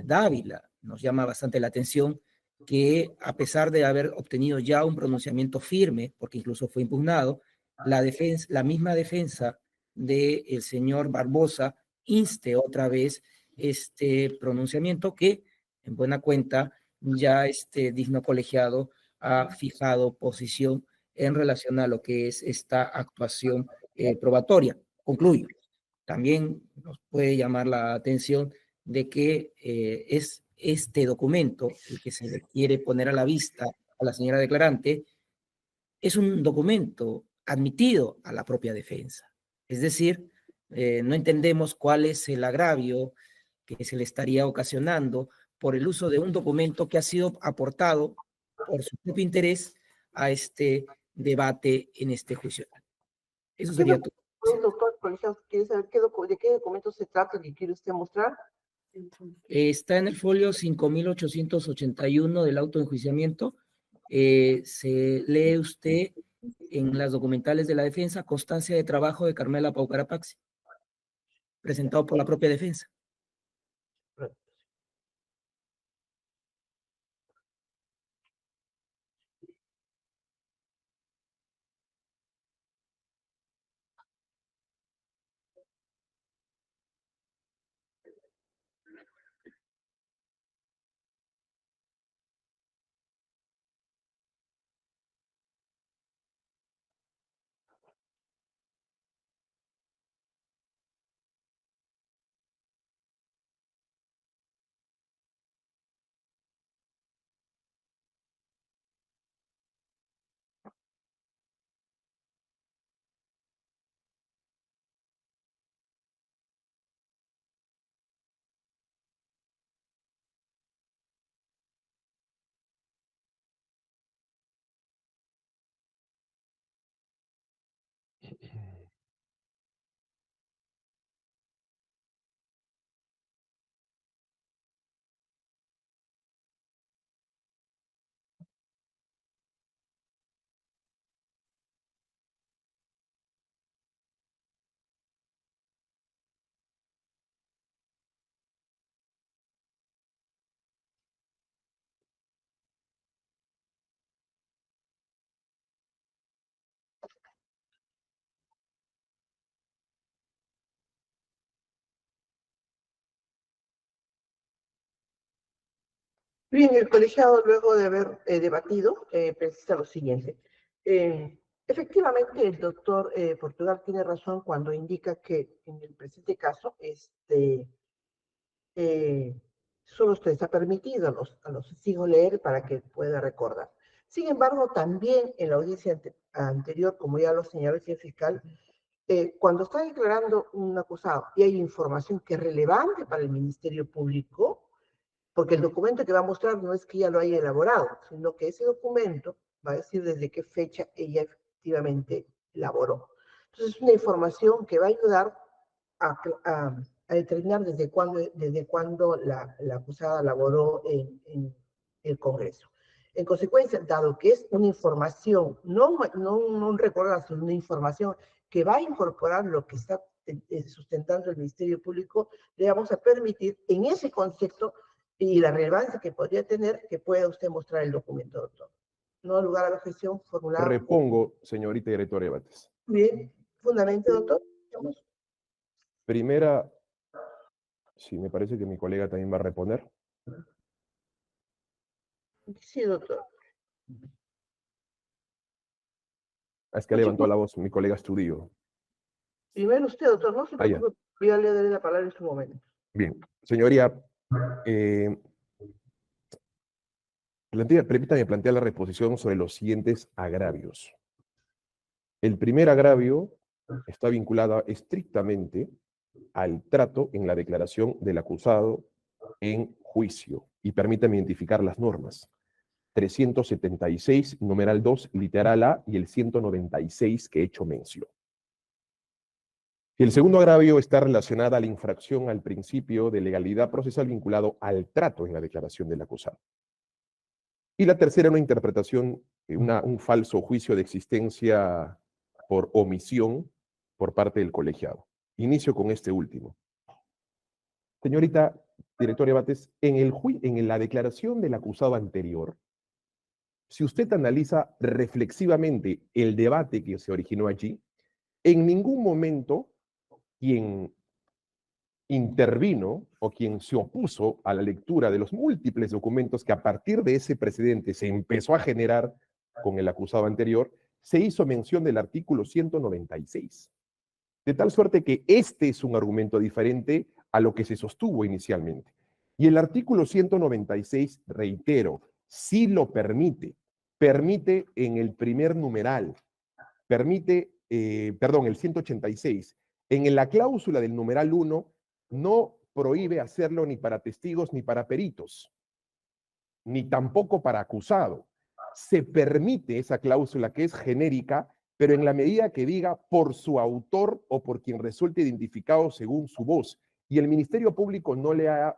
Dávila nos llama bastante la atención que a pesar de haber obtenido ya un pronunciamiento firme, porque incluso fue impugnado, la misma defensa del señor Barbosa inste otra vez este pronunciamiento que, en buena cuenta, ya este digno colegiado ha fijado posición en relación a lo que es esta actuación probatoria. Concluyo. También nos puede llamar la atención de que es este documento, el que se le quiere poner a la vista a la señora declarante, es un documento admitido a la propia defensa. Es decir, no entendemos cuál es el agravio que se le estaría ocasionando por el uso de un documento que ha sido aportado por su propio interés a este debate en este juicio. Eso sería todo. Doctor colegiado, ¿quiere saber de qué documento se trata que quiere usted mostrar? Está en el folio 5881 del auto de enjuiciamiento. Se lee usted en las documentales de la defensa constancia de trabajo de Carmela Paucarapaxi, presentado por la propia defensa. Bien, el colegiado, luego de haber debatido, precisa lo siguiente. Efectivamente, el doctor Portugal tiene razón cuando indica que en el presente caso solo se les ha permitido a los testigos leer para que pueda recordar. Sin embargo, también en la audiencia anterior, como ya lo señaló el señor fiscal, cuando está declarando un acusado y hay información que es relevante para el Ministerio Público, porque el documento que va a mostrar no es que ella lo haya elaborado, sino que ese documento va a decir desde qué fecha ella efectivamente elaboró. Entonces, es una información que va a ayudar a determinar desde cuándo la acusada elaboró en el Congreso. En consecuencia, dado que es una información, no un recuerdo, sino una información que va a incorporar lo que está sustentando el Ministerio Público, le vamos a permitir en ese concepto y la relevancia que podría tener que pueda usted mostrar el documento, doctor. No da lugar a la objeción formulada. Repongo, señorita directora de debates. Bien, fundamento, doctor. Primera, sí, me parece que mi colega también va a reponer. Sí, doctor. Es que levantó la voz mi colega Estudillo. Primero usted, doctor, no se preocupe, ya le daré la palabra en su momento. Bien, señoría, Permítame plantear la reposición sobre los siguientes agravios. El primer agravio está vinculado estrictamente al trato en la declaración del acusado en juicio. Y permítame identificar las normas. 376, numeral 2, literal A, y el 196 que he hecho mención. El segundo agravio está relacionado a la infracción al principio de legalidad procesal vinculado al trato en la declaración del acusado. Y la tercera, una interpretación, un falso juicio de existencia por omisión por parte del colegiado. Inicio con este último. Señorita directora Bates, en la declaración del acusado anterior, si usted analiza reflexivamente el debate que se originó allí, en ningún momento quien intervino o quien se opuso a la lectura de los múltiples documentos que a partir de ese precedente se empezó a generar con el acusado anterior, se hizo mención del artículo 196. De tal suerte que este es un argumento diferente a lo que se sostuvo inicialmente. Y el artículo 196, reitero, sí lo permite en el primer numeral, el 186, en la cláusula del numeral 1, no prohíbe hacerlo ni para testigos ni para peritos, ni tampoco para acusado. Se permite esa cláusula que es genérica, pero en la medida que diga por su autor o por quien resulte identificado según su voz. Y el Ministerio Público no le ha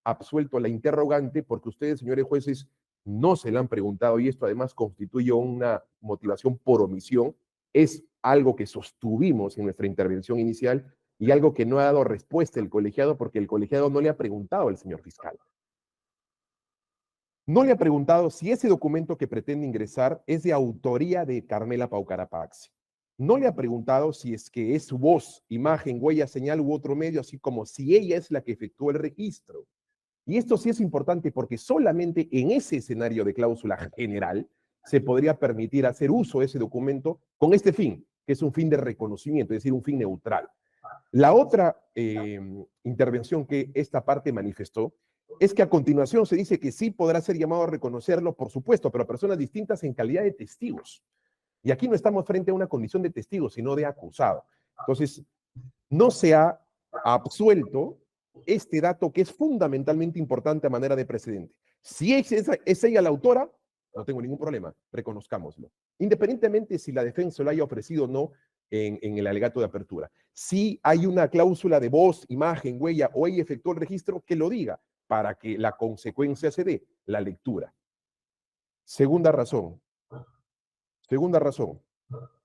absuelto la interrogante porque ustedes, señores jueces, no se la han preguntado y esto además constituye una motivación por omisión. Es algo que sostuvimos en nuestra intervención inicial y algo que no ha dado respuesta el colegiado porque el colegiado no le ha preguntado al señor fiscal. No le ha preguntado si ese documento que pretende ingresar es de autoría de Carmela Paucarapaxi. No le ha preguntado si es que es su voz, imagen, huella, señal u otro medio, así como si ella es la que efectuó el registro. Y esto sí es importante porque solamente en ese escenario de cláusula general se podría permitir hacer uso de ese documento con este fin, que es un fin de reconocimiento, es decir, un fin neutral. La otra intervención que esta parte manifestó es que a continuación se dice que sí podrá ser llamado a reconocerlo, por supuesto, pero a personas distintas en calidad de testigos. Y aquí no estamos frente a una condición de testigo, sino de acusado. Entonces, no se ha absuelto este dato que es fundamentalmente importante a manera de precedente. Si es ella la autora, no tengo ningún problema, reconozcámoslo. Independientemente si la defensa lo haya ofrecido o no en el alegato de apertura. Si hay una cláusula de voz, imagen, huella o ella efectuó el registro, que lo diga para que la consecuencia se dé, la lectura. Segunda razón,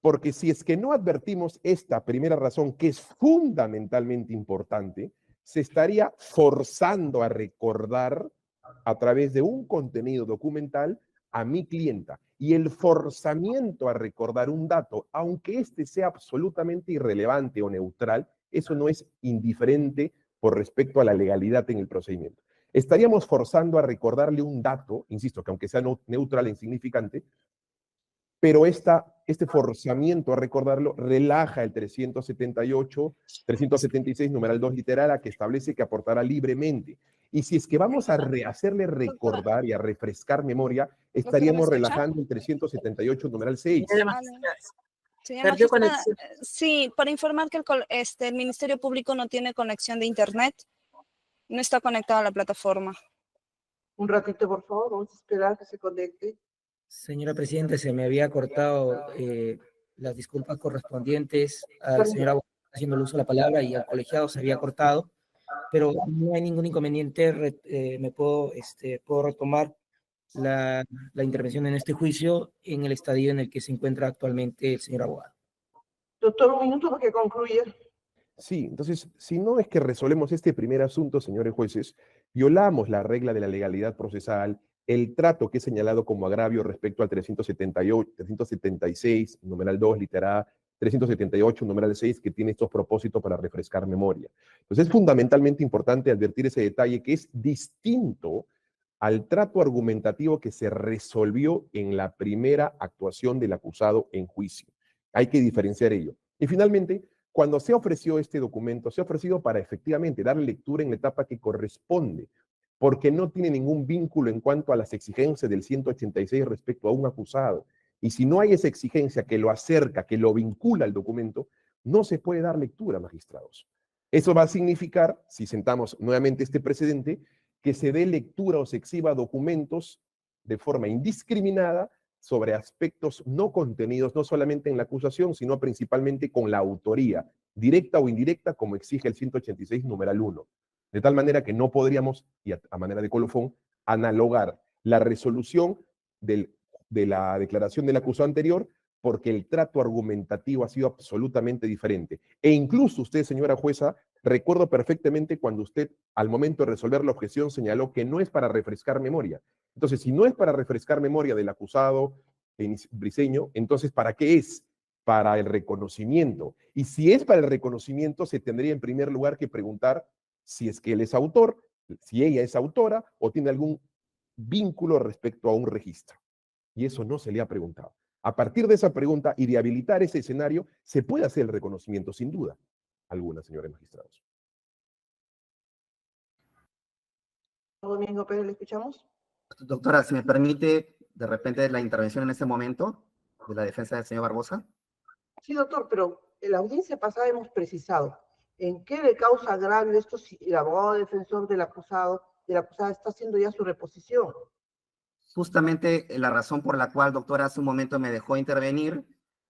porque si es que no advertimos esta primera razón, que es fundamentalmente importante, se estaría forzando a recordar a través de un contenido documental a mi clienta. Y el forzamiento a recordar un dato, aunque este sea absolutamente irrelevante o neutral, eso no es indiferente por respecto a la legalidad en el procedimiento. Estaríamos forzando a recordarle un dato, insisto, que aunque sea neutral e insignificante, pero este forzamiento a recordarlo relaja el 376, numeral 2 literal, a que establece que aportará libremente. Y si es que vamos a hacerle recordar y a refrescar memoria, estaríamos relajando el 378, numeral 6. Señora magistrada, sí, para informar que el Ministerio Público no tiene conexión de internet, no está conectado a la plataforma. Un ratito, por favor, vamos a esperar que se conecte. Señora Presidenta, se me había cortado las disculpas correspondientes al señor abogado haciendo el uso de la palabra y al colegiado se había cortado, pero no hay ningún inconveniente, puedo retomar la intervención en este juicio en el estadio en el que se encuentra actualmente el señor abogado. Doctor, un minuto para que concluya. Sí, entonces, si no es que resolvemos este primer asunto, señores jueces, violamos la regla de la legalidad procesal, el trato que he señalado como agravio respecto al 376, numeral 2, litera A, 378, numeral 6, que tiene estos propósitos para refrescar memoria. Entonces, es fundamentalmente importante advertir ese detalle que es distinto al trato argumentativo que se resolvió en la primera actuación del acusado en juicio. Hay que diferenciar ello. Y finalmente, cuando se ofreció este documento, se ha ofrecido para efectivamente dar lectura en la etapa que corresponde. porque no tiene ningún vínculo en cuanto a las exigencias del 186 respecto a un acusado. Y si no hay esa exigencia que lo acerca, que lo vincula al documento, no se puede dar lectura, magistrados. Eso va a significar, si sentamos nuevamente este precedente, que se dé lectura o se exhiba documentos de forma indiscriminada sobre aspectos no contenidos, no solamente en la acusación, sino principalmente con la autoría, directa o indirecta, como exige el 186, numeral 1. De tal manera que no podríamos, y a manera de colofón, analogar la resolución de la declaración del acusado anterior, porque el trato argumentativo ha sido absolutamente diferente. E incluso usted, señora jueza, recuerdo perfectamente cuando usted, al momento de resolver la objeción, señaló que no es para refrescar memoria. Entonces, si no es para refrescar memoria del acusado Briceño, entonces, ¿para qué es? Para el reconocimiento. Y si es para el reconocimiento, se tendría en primer lugar que preguntar si es que él es autor, si ella es autora o tiene algún vínculo respecto a un registro. Y eso no se le ha preguntado. A partir de esa pregunta y de habilitar ese escenario, se puede hacer el reconocimiento, sin duda alguna, señores magistrados. Domingo Pérez, ¿le escuchamos? Doctora, si me permite, de repente, la intervención en este momento de la defensa del señor Barbosa. Sí, doctor, pero en la audiencia pasada hemos precisado en qué le causa agravio esto si el abogado defensor de la acusada está haciendo ya su reposición. Justamente la razón por la cual, doctora, hace un momento me dejó intervenir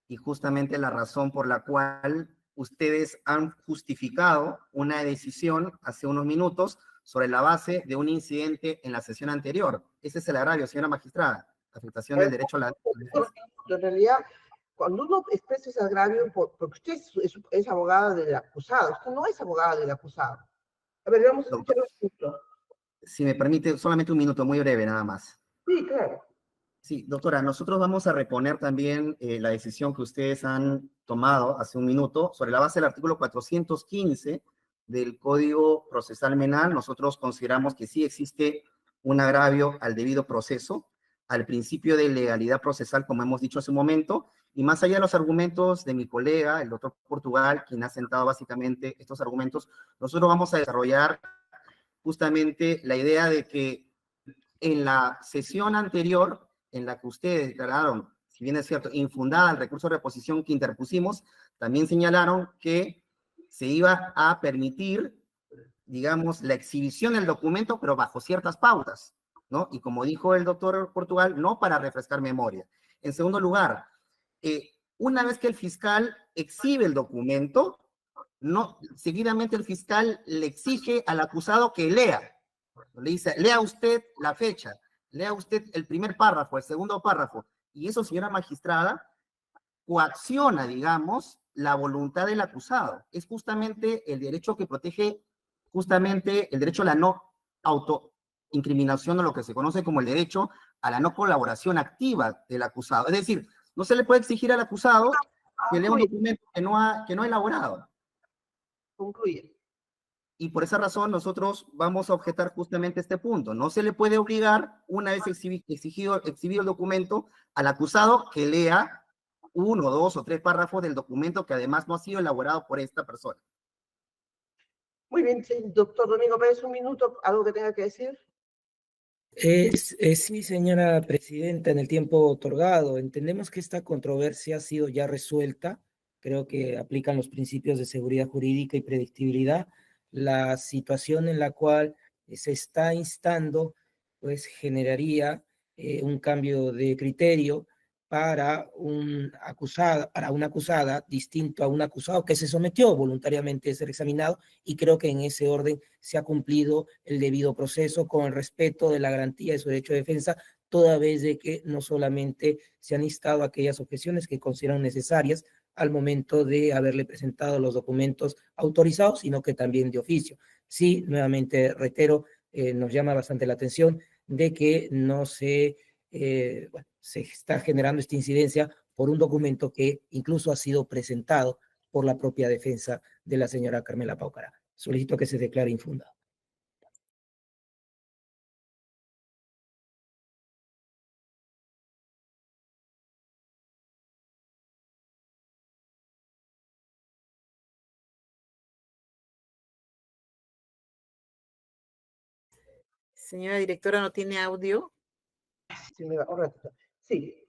y justamente la razón por la cual ustedes han justificado una decisión hace unos minutos sobre la base de un incidente en la sesión anterior. Ese es el agravio, señora magistrada, afectación del derecho a la defensa. En realidad, cuando uno expresa ese agravio, porque usted es abogada del acusado, usted no es abogada del acusado. A ver, vamos a escuchar un punto. Si me permite, solamente un minuto, muy breve nada más. Sí, claro. Sí, doctora, nosotros vamos a reponer también la decisión que ustedes han tomado hace un minuto sobre la base del artículo 415 del Código Procesal Penal. Nosotros consideramos que sí existe un agravio al debido proceso, al principio de legalidad procesal, como hemos dicho hace un momento, y más allá de los argumentos de mi colega, el doctor Portugal, quien ha sentado básicamente estos argumentos, nosotros vamos a desarrollar justamente la idea de que en la sesión anterior, en la que ustedes declararon, si bien es cierto, infundada el recurso de reposición que interpusimos, también señalaron que se iba a permitir, digamos, la exhibición del documento, pero bajo ciertas pautas, ¿no? Y como dijo el doctor Portugal, no para refrescar memoria. En segundo lugar, una vez que el fiscal exhibe el documento, no, seguidamente el fiscal le exige al acusado que lea. Le dice, lea usted la fecha, lea usted el primer párrafo, el segundo párrafo. Y eso, señora magistrada, coacciona, digamos, la voluntad del acusado. Es justamente el derecho que protege, justamente el derecho a la no autoincriminación, o lo que se conoce como el derecho a la no colaboración activa del acusado. Es decir, no se le puede exigir al acusado que lea un documento que no ha elaborado. Concluye. Y por esa razón nosotros vamos a objetar justamente este punto. No se le puede obligar, una vez exhibido el documento, al acusado que lea 1, 2 o 3 párrafos del documento que además no ha sido elaborado por esta persona. Muy bien, sí, doctor Domingo Pérez, un minuto, ¿algo que tenga que decir? Sí, señora presidenta, en el tiempo otorgado, entendemos que esta controversia ha sido ya resuelta. Creo que aplican los principios de seguridad jurídica y predictibilidad. La situación en la cual se está instando, pues generaría un cambio de criterio para una acusada distinto a un acusado que se sometió voluntariamente a ser examinado, y creo que en ese orden se ha cumplido el debido proceso con el respeto de la garantía de su derecho de defensa, toda vez de que no solamente se han instado aquellas objeciones que consideran necesarias al momento de haberle presentado los documentos autorizados, sino que también de oficio. Sí, nuevamente reitero, nos llama bastante la atención de que no se está generando esta incidencia por un documento que incluso ha sido presentado por la propia defensa de la señora Carmela Paucará. Solicito que se declare infundado. Señora directora, ¿no tiene audio? Sí, un ratito. Sí,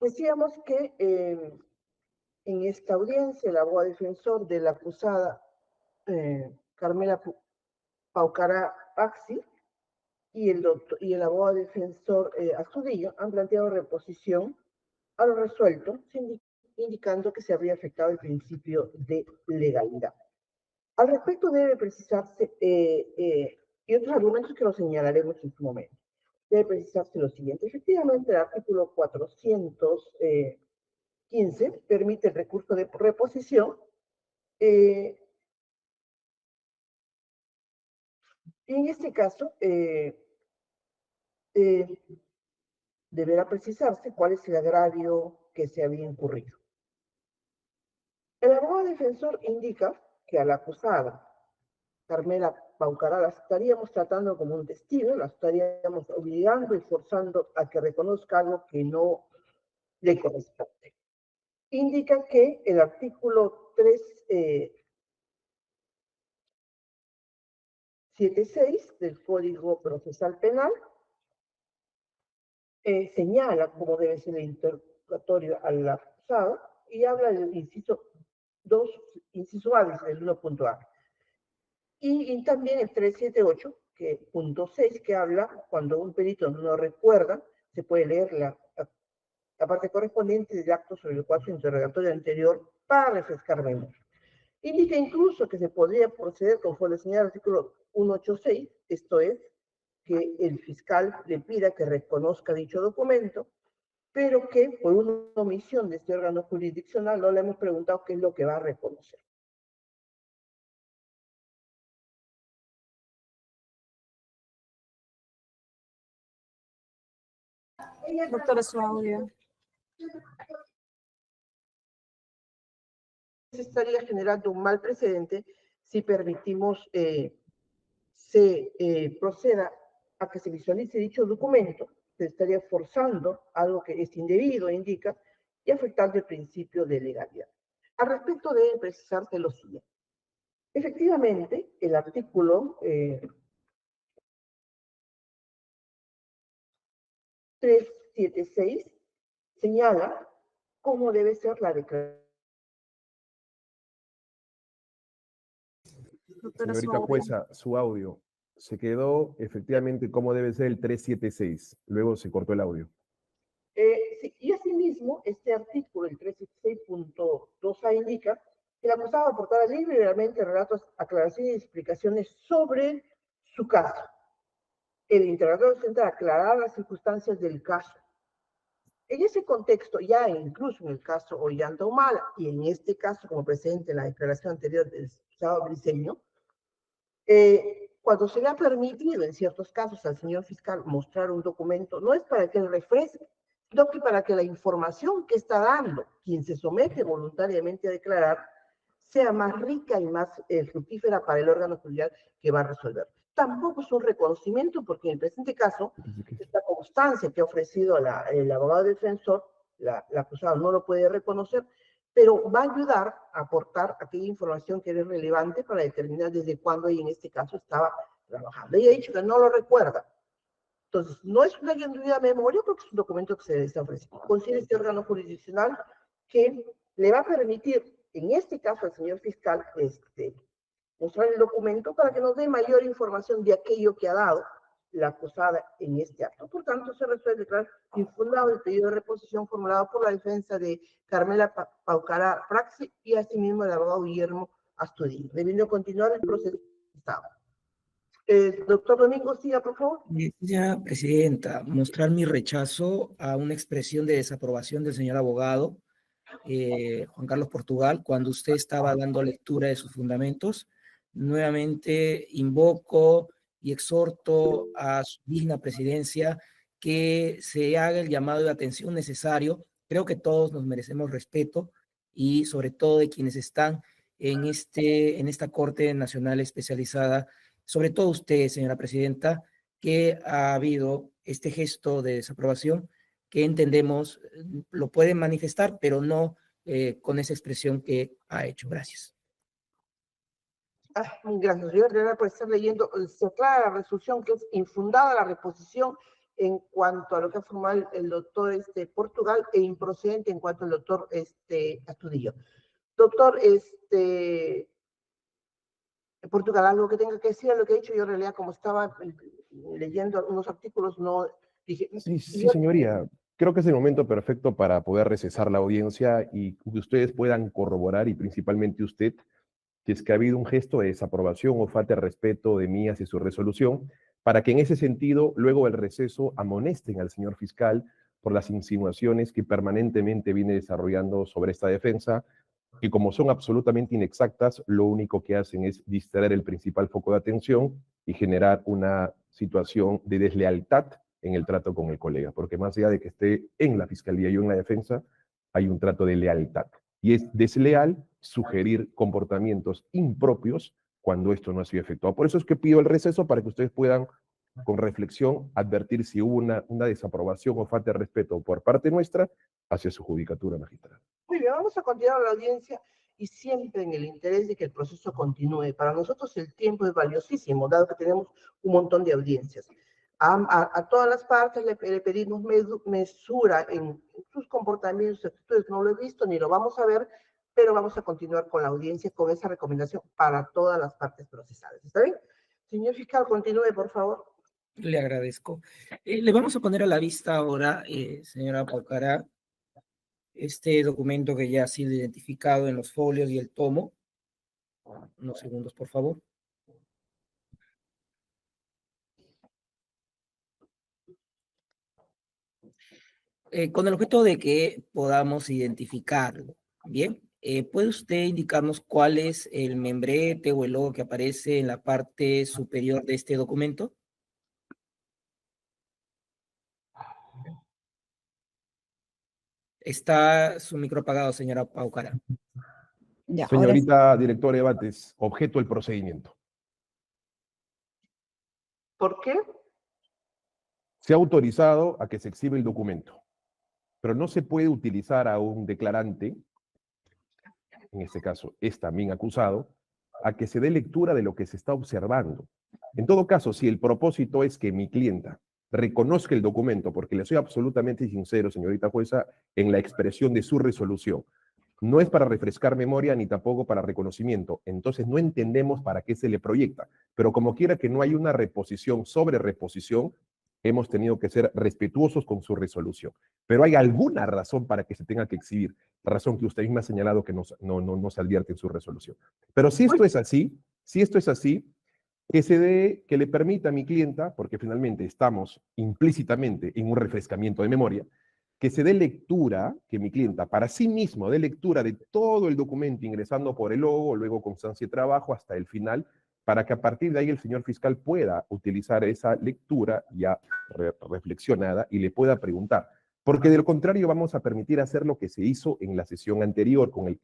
decíamos que en esta audiencia el abogado defensor de la acusada Carmela Paucará Paxi y el abogado defensor Astudillo han planteado reposición a lo resuelto, indicando que se habría afectado el principio de legalidad. Al respecto debe precisarse, y otros argumentos que lo señalaremos en su momento, debe precisarse lo siguiente. Efectivamente, el artículo 415 permite el recurso de reposición y en este caso deberá precisarse cuál es el agravio que se había incurrido. El abogado defensor indica que a la acusada Carmela Paucará la estaríamos tratando como un testigo, la estaríamos obligando y forzando a que reconozca algo que no le corresponde. Indica que el artículo 376 del Código Procesal Penal señala cómo debe ser el interrogatorio al acusado y habla del inciso 2, inciso A, del 1.a. Y también el 378, punto 6, que habla cuando un perito no recuerda, se puede leer la parte correspondiente del acto sobre el cual su interrogatorio anterior para refrescar memoria. Indica incluso que se podría proceder conforme señala el artículo 186, esto es, que el fiscal le pida que reconozca dicho documento, pero que por una omisión de este órgano jurisdiccional no le hemos preguntado qué es lo que va a reconocer. Doctora, su audio. Se estaría generando un mal precedente si permitimos se proceda a que se visualice dicho documento, se estaría forzando algo que es indebido, indica, y afectando el principio de legalidad. Al respecto debe precisarse lo siguiente. Efectivamente, el artículo 376 señala cómo debe ser la declaración. Señorita jueza, su audio. Se quedó efectivamente cómo debe ser el 376. Luego se cortó el audio. Sí, y asimismo, este artículo, el 376.2a, indica que el acusado aportará libremente relatos, aclaraciones y explicaciones sobre su caso. El interrogador central aclarará las circunstancias del caso. En ese contexto, ya incluso en el caso Ollanta Humala, y en este caso, como presente en la declaración anterior del acusado Briceño, cuando se le ha permitido en ciertos casos al señor fiscal mostrar un documento, no es para que él refresque, sino que para que la información que está dando quien se somete voluntariamente a declarar sea más rica y más fructífera para el órgano judicial que va a resolver. Tampoco es un reconocimiento, porque en el presente caso, esta constancia que ha ofrecido el abogado defensor, la acusada no lo puede reconocer, pero va a ayudar a aportar aquella información que es relevante para determinar desde cuándo y en este caso estaba trabajando. Ella ha dicho que no lo recuerda. Entonces, no es una ayuda de memoria porque es un documento que se le está ofreciendo. Considera este órgano jurisdiccional que le va a permitir, en este caso al señor fiscal, mostrar el documento para que nos dé mayor información de aquello que ha dado la acusada en este acto. Por tanto, se resuelve declarar infundado el pedido de reposición formulado por la defensa de Carmela Paucará Praxi y asimismo el abogado Guillermo Astudillo. Debiendo continuar el proceso de Estado. Doctor Domingo, siga, por favor. Señora presidenta, mostrar mi rechazo a una expresión de desaprobación del señor abogado Juan Carlos Portugal cuando usted estaba dando lectura de sus fundamentos. Nuevamente invoco y exhorto a su digna presidencia que se haga el llamado de atención necesario. Creo que todos nos merecemos respeto y sobre todo de quienes están en esta Corte Nacional Especializada, sobre todo usted, señora presidenta, que ha habido este gesto de desaprobación que entendemos lo pueden manifestar, pero no con esa expresión que ha hecho. Gracias. Gracias, señor General, por estar leyendo. Se aclara la resolución que es infundada la reposición en cuanto a lo que ha formado el doctor Portugal e improcedente en cuanto al doctor Astudillo. Doctor Portugal, algo que tenga que decir a lo que he dicho. Yo en realidad, como estaba leyendo algunos artículos, no dije... Sí, señoría. Creo que es el momento perfecto para poder recesar la audiencia y que ustedes puedan corroborar, y principalmente usted, si es que ha habido un gesto de desaprobación o falta de respeto de mí hacia su resolución, para que en ese sentido, luego del receso, amonesten al señor fiscal por las insinuaciones que permanentemente viene desarrollando sobre esta defensa, que como son absolutamente inexactas, lo único que hacen es distraer el principal foco de atención y generar una situación de deslealtad en el trato con el colega, porque más allá de que esté en la fiscalía y en la defensa, hay un trato de lealtad. Y es desleal sugerir comportamientos impropios cuando esto no ha sido efectuado. Por eso es que pido el receso para que ustedes puedan, con reflexión, advertir si hubo una desaprobación o falta de respeto por parte nuestra hacia su judicatura magistral. Muy bien, vamos a continuar la audiencia y siempre en el interés de que el proceso continúe. Para nosotros el tiempo es valiosísimo, dado que tenemos un montón de audiencias. A todas las partes le pedimos mesura en sus comportamientos, actitudes. No lo he visto ni lo vamos a ver, pero vamos a continuar con la audiencia con esa recomendación para todas las partes procesales. ¿Está bien? Señor fiscal, continúe, por favor. Le agradezco. Le vamos a poner a la vista ahora, señora Paucará, este documento que ya ha sido identificado en los folios y el tomo. Unos segundos, por favor. Con el objeto de que podamos identificarlo. Bien, ¿puede usted indicarnos cuál es el membrete o el logo que aparece en la parte superior de este documento? Está su micro apagado, señora Paucará. Ya, Señorita directora de debates, objeto del procedimiento. ¿Por qué? Se ha autorizado a que se exhiba el documento, pero no se puede utilizar a un declarante, en este caso es también acusado, a que se dé lectura de lo que se está observando. En todo caso, si el propósito es que mi clienta reconozca el documento, porque le soy absolutamente sincero, señorita jueza, en la expresión de su resolución, no es para refrescar memoria ni tampoco para reconocimiento, entonces no entendemos para qué se le proyecta, pero como quiera que no hay una reposición sobre reposición, hemos tenido que ser respetuosos con su resolución. Pero hay alguna razón para que se tenga que exhibir, razón que usted misma ha señalado que no se advierte en su resolución. Pero si esto es así, que le permita a mi clienta, porque finalmente estamos implícitamente en un refrescamiento de memoria, que se dé lectura, que mi clienta para sí mismo dé lectura de todo el documento, ingresando por el logo, luego constancia de trabajo hasta el final, para que a partir de ahí el señor fiscal pueda utilizar esa lectura ya reflexionada y le pueda preguntar. Porque de lo contrario vamos a permitir hacer lo que se hizo en la sesión anterior con el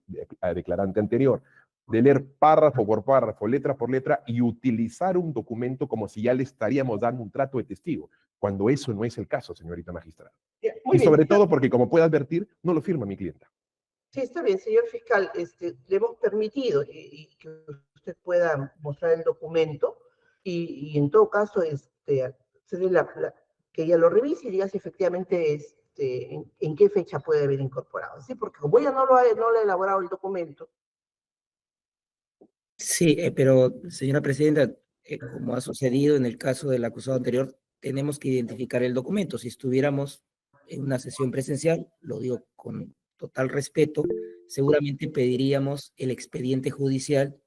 declarante anterior, de leer párrafo por párrafo, letra por letra y utilizar un documento como si ya le estaríamos dando un trato de testigo, cuando eso no es el caso, señorita magistrada. Y sobre todo porque, como puede advertir, no lo firma mi clienta. Sí, está bien, señor fiscal, le hemos permitido que usted pueda mostrar el documento y en todo caso que ella lo revise y diga si efectivamente en qué fecha puede haber incorporado. ¿Sí? Porque como ella no lo ha elaborado el documento. Sí, pero señora presidenta, como ha sucedido en el caso del acusado anterior, tenemos que identificar el documento. Si estuviéramos en una sesión presencial, lo digo con total respeto, seguramente pediríamos el expediente judicial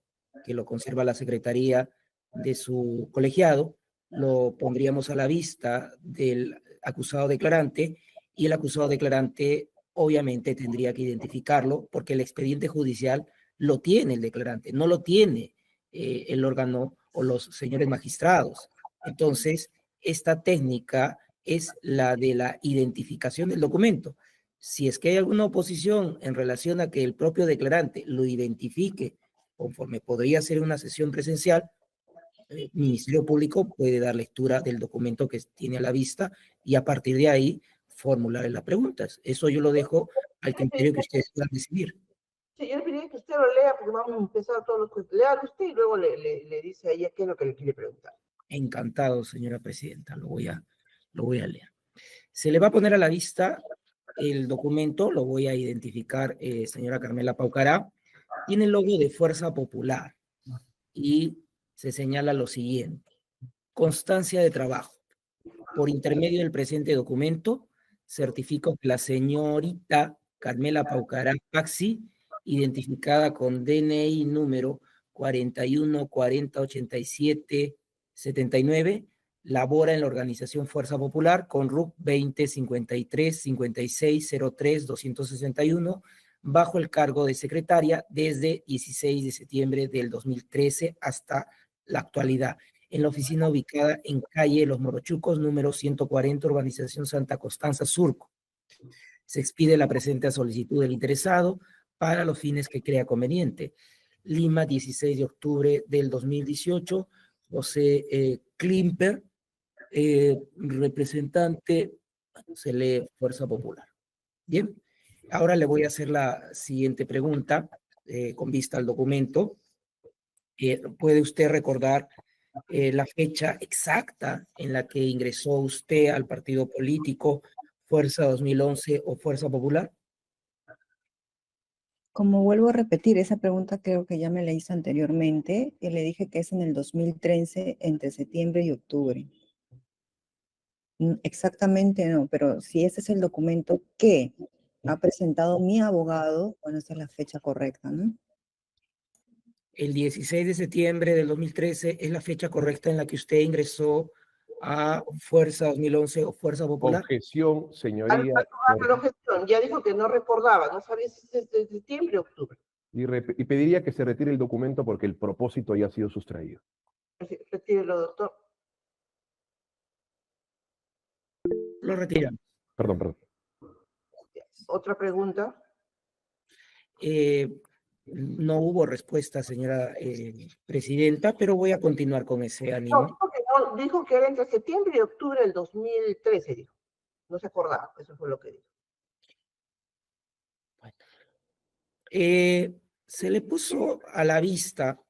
que lo conserva la Secretaría de su colegiado, lo pondríamos a la vista del acusado declarante y el acusado declarante obviamente tendría que identificarlo porque el expediente judicial lo tiene el declarante, no lo tiene el órgano o los señores magistrados. Entonces, esta técnica es la de la identificación del documento. Si es que hay alguna oposición en relación a que el propio declarante lo identifique conforme podría ser una sesión presencial, el Ministerio Público puede dar lectura del documento que tiene a la vista y a partir de ahí formular las preguntas. Eso yo lo dejo al criterio que ustedes puedan decidir. Sí, yo le pediría que usted lo lea porque vamos a empezar todos los cuestiones. Lea usted y luego le dice a ella qué es lo que le quiere preguntar. Encantado, señora presidenta, lo voy a leer. Se le va a poner a la vista el documento, lo voy a identificar, señora Carmela Paucará. Tiene el logo de Fuerza Popular y se señala lo siguiente: constancia de trabajo. Por intermedio del presente documento, certifico que la señorita Carmela Paucará Paxi, identificada con DNI número 41 40 87 79, labora en la organización Fuerza Popular con RUC 20 53 56 03 261, bajo el cargo de secretaria desde 16 de septiembre del 2013 hasta la actualidad, en la oficina ubicada en calle Los Morochucos, número 140, urbanización Santa Constanza, Surco. Se expide la presente solicitud del interesado para los fines que crea conveniente. Lima, 16 de octubre del 2018, José Klimper, representante, se lee Fuerza Popular. Bien, ahora le voy a hacer la siguiente pregunta con vista al documento. ¿Puede usted recordar la fecha exacta en la que ingresó usted al partido político Fuerza 2011 o Fuerza Popular? Como vuelvo a repetir, esa pregunta creo que ya me la hice anteriormente, y le dije que es en el 2013, entre septiembre y octubre. Exactamente no, pero si ese es el documento que ha presentado mi abogado, bueno, esa es la fecha correcta, ¿no? El 16 de septiembre del 2013 es la fecha correcta en la que usted ingresó a Fuerza 2011 o Fuerza Popular. Objeción, señoría. La objeción, ya dijo que no recordaba, no sabía si es de septiembre o octubre. Y pediría que se retire el documento porque el propósito ya ha sido sustraído. Retírelo, doctor. Lo retiramos. Perdón. Otra pregunta. No hubo respuesta, señora presidenta, pero voy a continuar con ese ánimo. No, dijo que era entre septiembre y octubre del 2013, dijo. No se acordaba, eso fue lo que dijo. Se le puso a la vista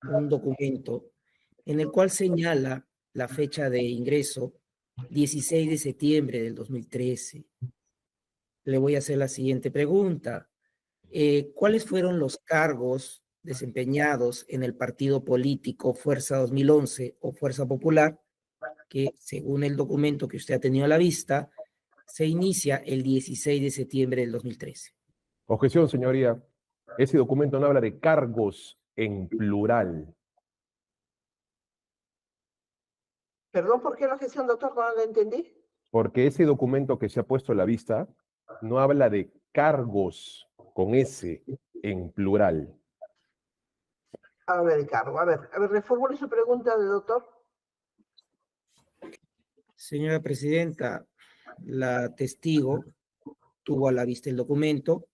un documento en el cual señala la fecha de ingreso, 16 de septiembre del 2013. Le voy a hacer la siguiente pregunta. ¿Cuáles fueron los cargos desempeñados en el partido político Fuerza 2011 o Fuerza Popular, que según el documento que usted ha tenido a la vista, se inicia el 16 de septiembre del 2013? Objeción, señoría. Ese documento no habla de cargos en plural. Perdón, ¿por qué la objeción, doctor? No la entendí. Porque ese documento que se ha puesto a la vista no habla de cargos con S en plural. Habla de cargo. A ver, reformule su pregunta de doctor. Señora presidenta, la testigo tuvo a la vista el documento.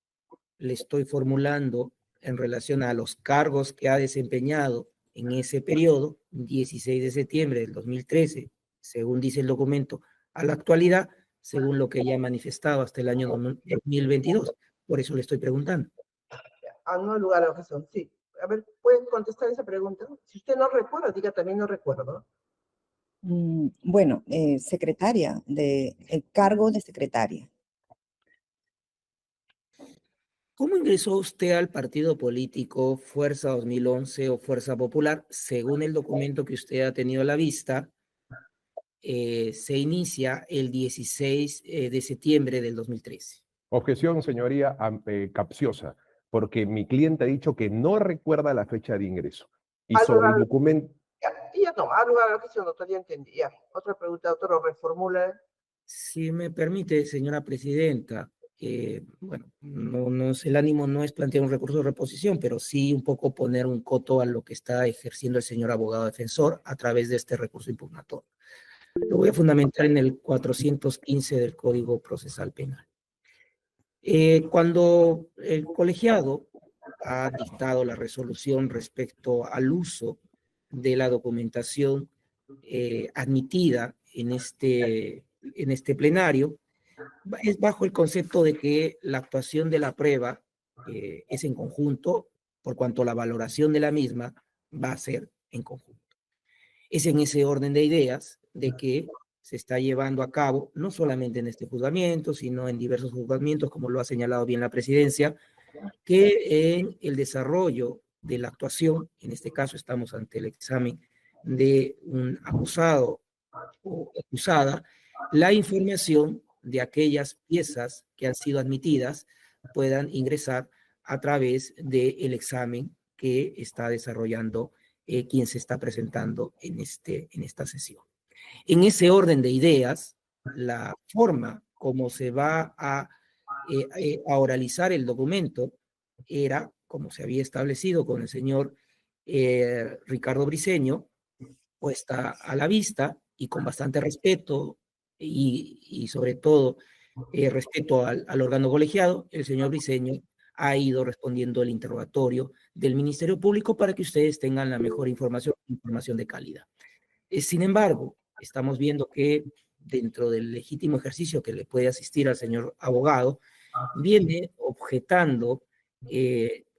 Le estoy formulando en relación a los cargos que ha desempeñado en ese periodo, 16 de septiembre del 2013, según dice el documento, a la actualidad, según lo que ella ha manifestado hasta el año 2022. Por eso le estoy preguntando. No hay lugar a objeción, sí. A ver, ¿puede contestar esa pregunta? Si usted no recuerda, diga también no recuerdo. Bueno, secretaria, el cargo de secretaria. ¿Cómo ingresó usted al partido político Fuerza 2011 o Fuerza Popular? Según el documento que usted ha tenido a la vista, se inicia el 16 de septiembre del 2013. Objeción, señoría, capciosa, porque mi cliente ha dicho que no recuerda la fecha de ingreso. Y sobre el documento... Ya no, la objeción, doctor, ya entendí. Ya. Otra pregunta, doctor, lo reformula. Si me permite, señora presidenta, bueno, el ánimo no es plantear un recurso de reposición, pero sí un poco poner un coto a lo que está ejerciendo el señor abogado defensor a través de este recurso impugnatorio. Lo voy a fundamentar en el 415 del Código Procesal Penal. Cuando el colegiado ha dictado la resolución respecto al uso de la documentación admitida en este plenario, es bajo el concepto de que la actuación de la prueba es en conjunto, por cuanto la valoración de la misma va a ser en conjunto. Es en ese orden de ideas de que se está llevando a cabo, no solamente en este juzgamiento, sino en diversos juzgamientos, como lo ha señalado bien la presidencia, que en el desarrollo de la actuación, en este caso estamos ante el examen de un acusado o acusada, la información de aquellas piezas que han sido admitidas puedan ingresar a través del examen que está desarrollando quien se está presentando en esta sesión. En ese orden de ideas, la forma como se va a oralizar el documento era, como se había establecido con el señor Ricardo Briceño, puesta a la vista y con bastante respeto y sobre todo respeto al órgano colegiado, el señor Briceño ha ido respondiendo el interrogatorio del Ministerio Público para que ustedes tengan la mejor información de calidad. Sin embargo, estamos viendo que dentro del legítimo ejercicio que le puede asistir al señor abogado, viene objetando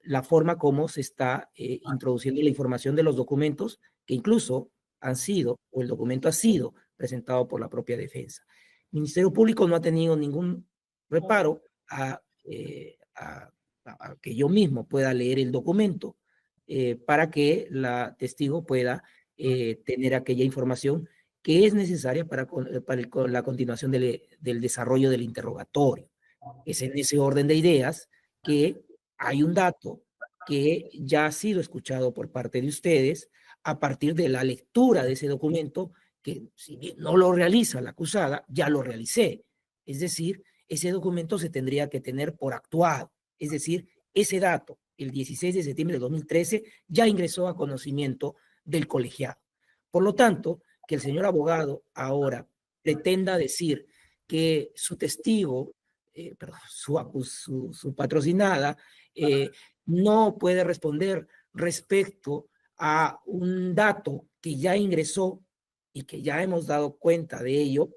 la forma como se está introduciendo la información de los documentos que incluso han sido, o el documento ha sido presentado por la propia defensa. El Ministerio Público no ha tenido ningún reparo a que yo mismo pueda leer el documento para que la testigo pueda tener aquella información que es necesaria para la continuación del desarrollo del interrogatorio. Es en ese orden de ideas que hay un dato que ya ha sido escuchado por parte de ustedes a partir de la lectura de ese documento, que si bien no lo realiza la acusada, ya lo realicé. Es decir, ese documento se tendría que tener por actuado. Es decir, ese dato, el 16 de septiembre de 2013, ya ingresó a conocimiento del colegiado. Por lo tanto, que el señor abogado ahora pretenda decir que su testigo, su patrocinada, no puede responder respecto a un dato que ya ingresó y que ya hemos dado cuenta de ello,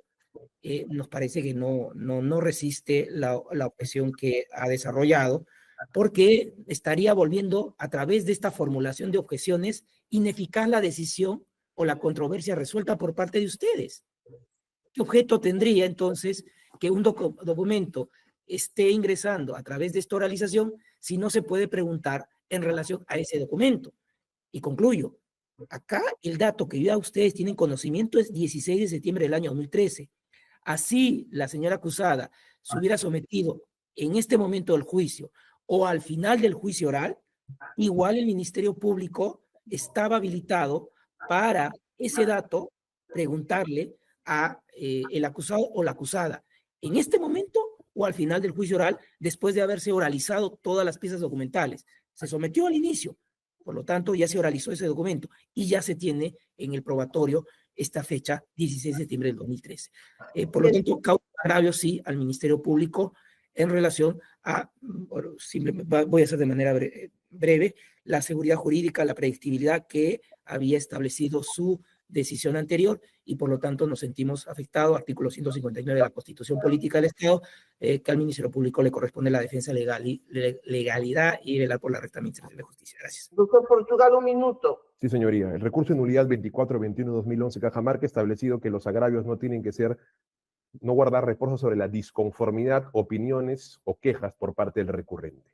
nos parece que no resiste la objeción que ha desarrollado, porque estaría volviendo a través de esta formulación de objeciones ineficaz la decisión o la controversia resuelta por parte de ustedes. ¿Qué objeto tendría entonces que un documento esté ingresando a través de esta oralización si no se puede preguntar en relación a ese documento? Y concluyo, acá el dato que ya ustedes tienen conocimiento es 16 de septiembre del año 2013. Así la señora acusada se hubiera sometido en este momento del juicio o al final del juicio oral, igual el Ministerio Público estaba habilitado para ese dato preguntarle a el acusado o la acusada en este momento o al final del juicio oral, después de haberse oralizado todas las piezas documentales. Se sometió al inicio, por lo tanto ya se oralizó ese documento y ya se tiene en el probatorio esta fecha, 16 de septiembre del 2013. Por lo tanto, causa agravio sí al Ministerio Público en relación a, bueno, voy a hacer de manera breve, la seguridad jurídica, la predictibilidad que había establecido su decisión anterior y por lo tanto nos sentimos afectados, artículo 159 de la Constitución Política del Estado, que al Ministerio Público le corresponde la defensa legalidad y velar por la recta administración de justicia. Gracias. Doctor Portugal, un minuto. Sí, señoría. El recurso de nulidad 2421-2011 Cajamarca ha establecido que los agravios no tienen que ser, no guardar reposo sobre la disconformidad, opiniones o quejas por parte del recurrente.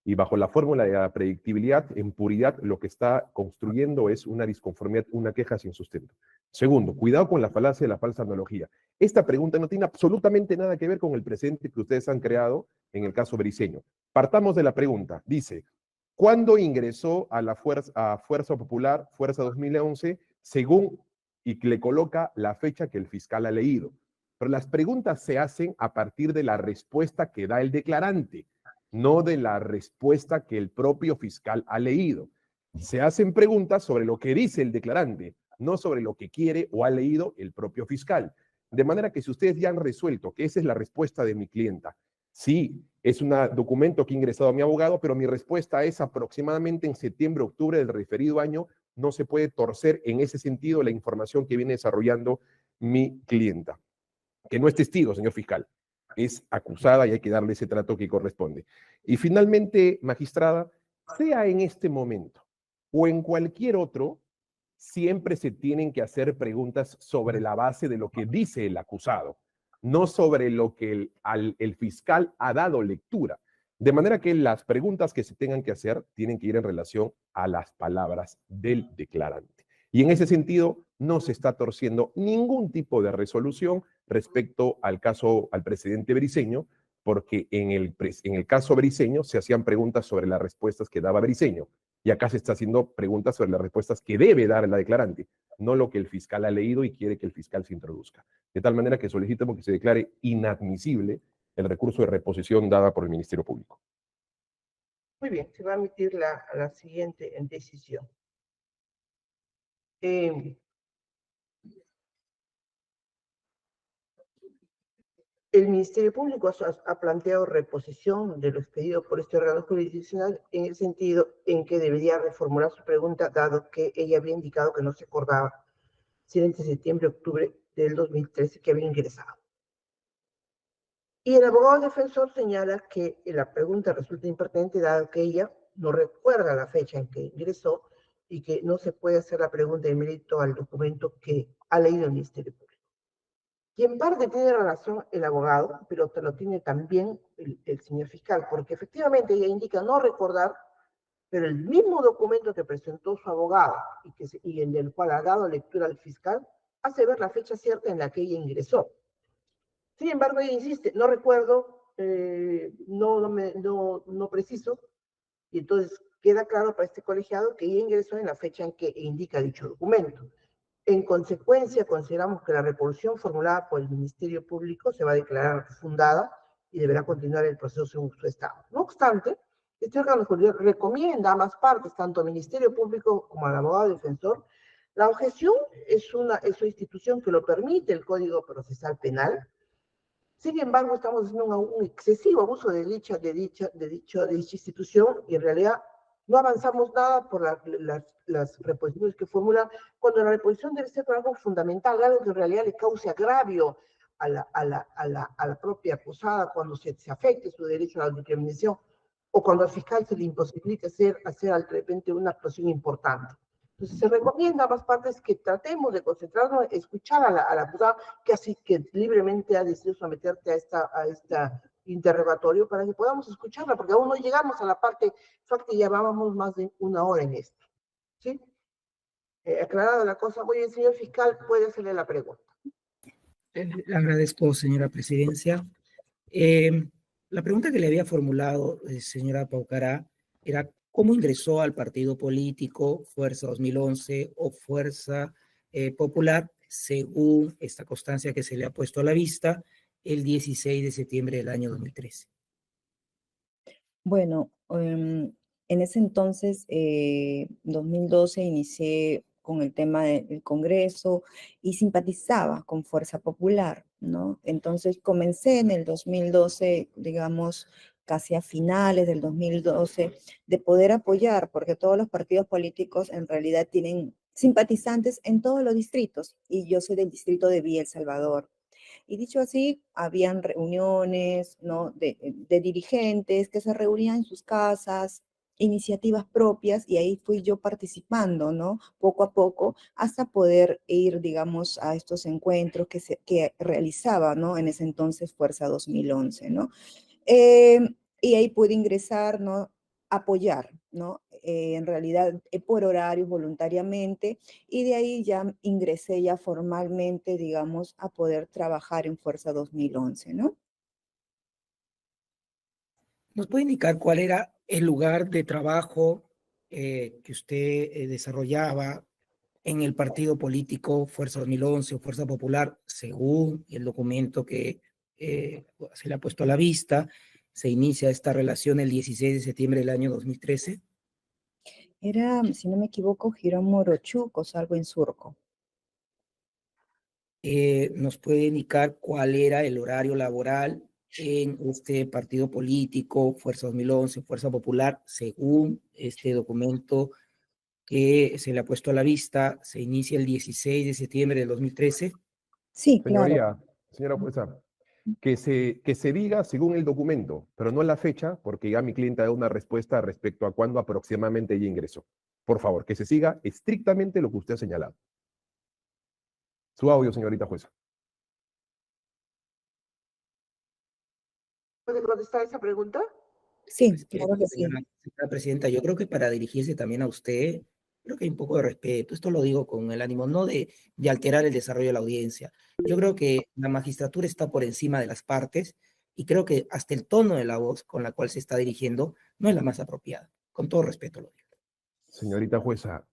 Y bajo la fórmula de la predictibilidad, en puridad, lo que está construyendo es una disconformidad, una queja sin sustento. Segundo, cuidado con la falacia de la falsa analogía. Esta pregunta no tiene absolutamente nada que ver con el presente que ustedes han creado en el caso Briceño. Partamos de la pregunta. Dice, ¿cuándo ingresó a la Fuerza Popular, Fuerza 2011, según, y le coloca la fecha que el fiscal ha leído? Pero las preguntas se hacen a partir de la respuesta que da el declarante, no de la respuesta que el propio fiscal ha leído. Se hacen preguntas sobre lo que dice el declarante, no sobre lo que quiere o ha leído el propio fiscal. De manera que si ustedes ya han resuelto que esa es la respuesta de mi clienta, sí, es un documento que ha ingresado a mi abogado, pero mi respuesta es aproximadamente en septiembre, octubre del referido año, no se puede torcer en ese sentido la información que viene desarrollando mi clienta, que no es testigo, señor fiscal. Es acusada y hay que darle ese trato que corresponde. Y finalmente, magistrada, sea en este momento o en cualquier otro, siempre se tienen que hacer preguntas sobre la base de lo que dice el acusado, no sobre lo que el fiscal ha dado lectura. De manera que las preguntas que se tengan que hacer tienen que ir en relación a las palabras del declarante. Y en ese sentido, no se está torciendo ningún tipo de resolución respecto al caso al presidente Briceño, porque en el caso Briceño se hacían preguntas sobre las respuestas que daba Briceño, y acá se está haciendo preguntas sobre las respuestas que debe dar la declarante, no lo que el fiscal ha leído y quiere que el fiscal se introduzca. De tal manera que solicitamos que se declare inadmisible el recurso de reposición dada por el Ministerio Público. Muy bien, se va a emitir la siguiente decisión. El Ministerio Público ha planteado reposición de lo expedido por este órgano jurisdiccional en el sentido en que debería reformular su pregunta, dado que ella había indicado que no se acordaba si era entre septiembre y octubre del 2013 que había ingresado. Y el abogado defensor señala que la pregunta resulta impertinente, dado que ella no recuerda la fecha en que ingresó y que no se puede hacer la pregunta de mérito al documento que ha leído el Ministerio Público. Y en parte tiene razón el abogado, pero te lo tiene también el señor fiscal, porque efectivamente ella indica no recordar, pero el mismo documento que presentó su abogado y en el cual ha dado lectura al fiscal, hace ver la fecha cierta en la que ella ingresó. Sin embargo, ella insiste, no recuerdo, no preciso, y entonces queda claro para este colegiado que ella ingresó en la fecha en que indica dicho documento. En consecuencia, consideramos que la resolución formulada por el Ministerio Público se va a declarar fundada y deberá continuar el proceso según su estado. No obstante, este órgano jurídico recomienda a ambas partes, tanto al Ministerio Público como al abogado defensor, la objeción es una institución que lo permite el Código Procesal Penal. Sin embargo, estamos haciendo un excesivo abuso de dicha institución y en realidad no avanzamos nada por las reposiciones que formula, cuando la reposición debe ser algo fundamental, algo que en realidad le cause agravio a la propia acusada cuando se afecte su derecho a la autodeterminación o cuando al fiscal se le imposibilite hacer de repente una actuación importante. Entonces se recomienda a ambas partes que tratemos de concentrarnos en escuchar a la acusada que libremente ha decidido someterte a esta interrogatorio para que podamos escucharla, porque aún no llegamos a la parte facta y llevábamos más de una hora en esto. ¿Sí? Aclarada la cosa, muy bien, señor fiscal, puede hacerle la pregunta. Le agradezco, señora presidencia. La pregunta que le había formulado, señora Paucará, era cómo ingresó al partido político Fuerza 2011 o Fuerza Popular, según esta constancia que se le ha puesto a la vista, el 16 de septiembre del año 2013. Bueno, en ese entonces, 2012, inicié con el tema del Congreso y simpatizaba con Fuerza Popular, ¿no? Entonces comencé en el 2012, digamos, casi a finales del 2012, de poder apoyar, porque todos los partidos políticos en realidad tienen simpatizantes en todos los distritos, y yo soy del distrito de Villa El Salvador. Y dicho así, habían reuniones, ¿no? de dirigentes que se reunían en sus casas, iniciativas propias, y ahí fui yo participando, ¿no? Poco a poco, hasta poder ir, digamos, a estos encuentros que realizaba, ¿no? En ese entonces Fuerza 2011, ¿no? Y ahí pude ingresar, ¿no? Apoyar, ¿no? En realidad por horario, voluntariamente, y de ahí ya ingresé ya formalmente, digamos, a poder trabajar en Fuerza 2011, ¿no? ¿Nos puede indicar cuál era el lugar de trabajo que usted desarrollaba en el partido político Fuerza 2011 o Fuerza Popular, según el documento que se le ha puesto a la vista? Se inicia esta relación el 16 de septiembre del año 2013. Era, si no me equivoco, Girón Morochuco, algo en Surco. ¿Nos puede indicar cuál era el horario laboral en este partido político, Fuerza 2011, Fuerza Popular, según este documento que se le ha puesto a la vista? Se inicia el 16 de septiembre del 2013. Sí, Señoría, claro. señora jueza, que se diga según el documento, pero no la fecha, porque ya mi cliente da una respuesta respecto a cuándo aproximadamente ella ingresó. Por favor, que se siga estrictamente lo que usted ha señalado. Su audio, señorita jueza. ¿Puede contestar esa pregunta? Sí, Es que, claro que sí. señora presidenta, yo creo que para dirigirse también a usted, creo que hay un poco de respeto. Esto lo digo con el ánimo no de alterar el desarrollo de la audiencia. Yo creo que la magistratura está por encima de las partes y creo que hasta el tono de la voz con la cual se está dirigiendo no es la más apropiada. Con todo respeto lo digo. Señorita jueza,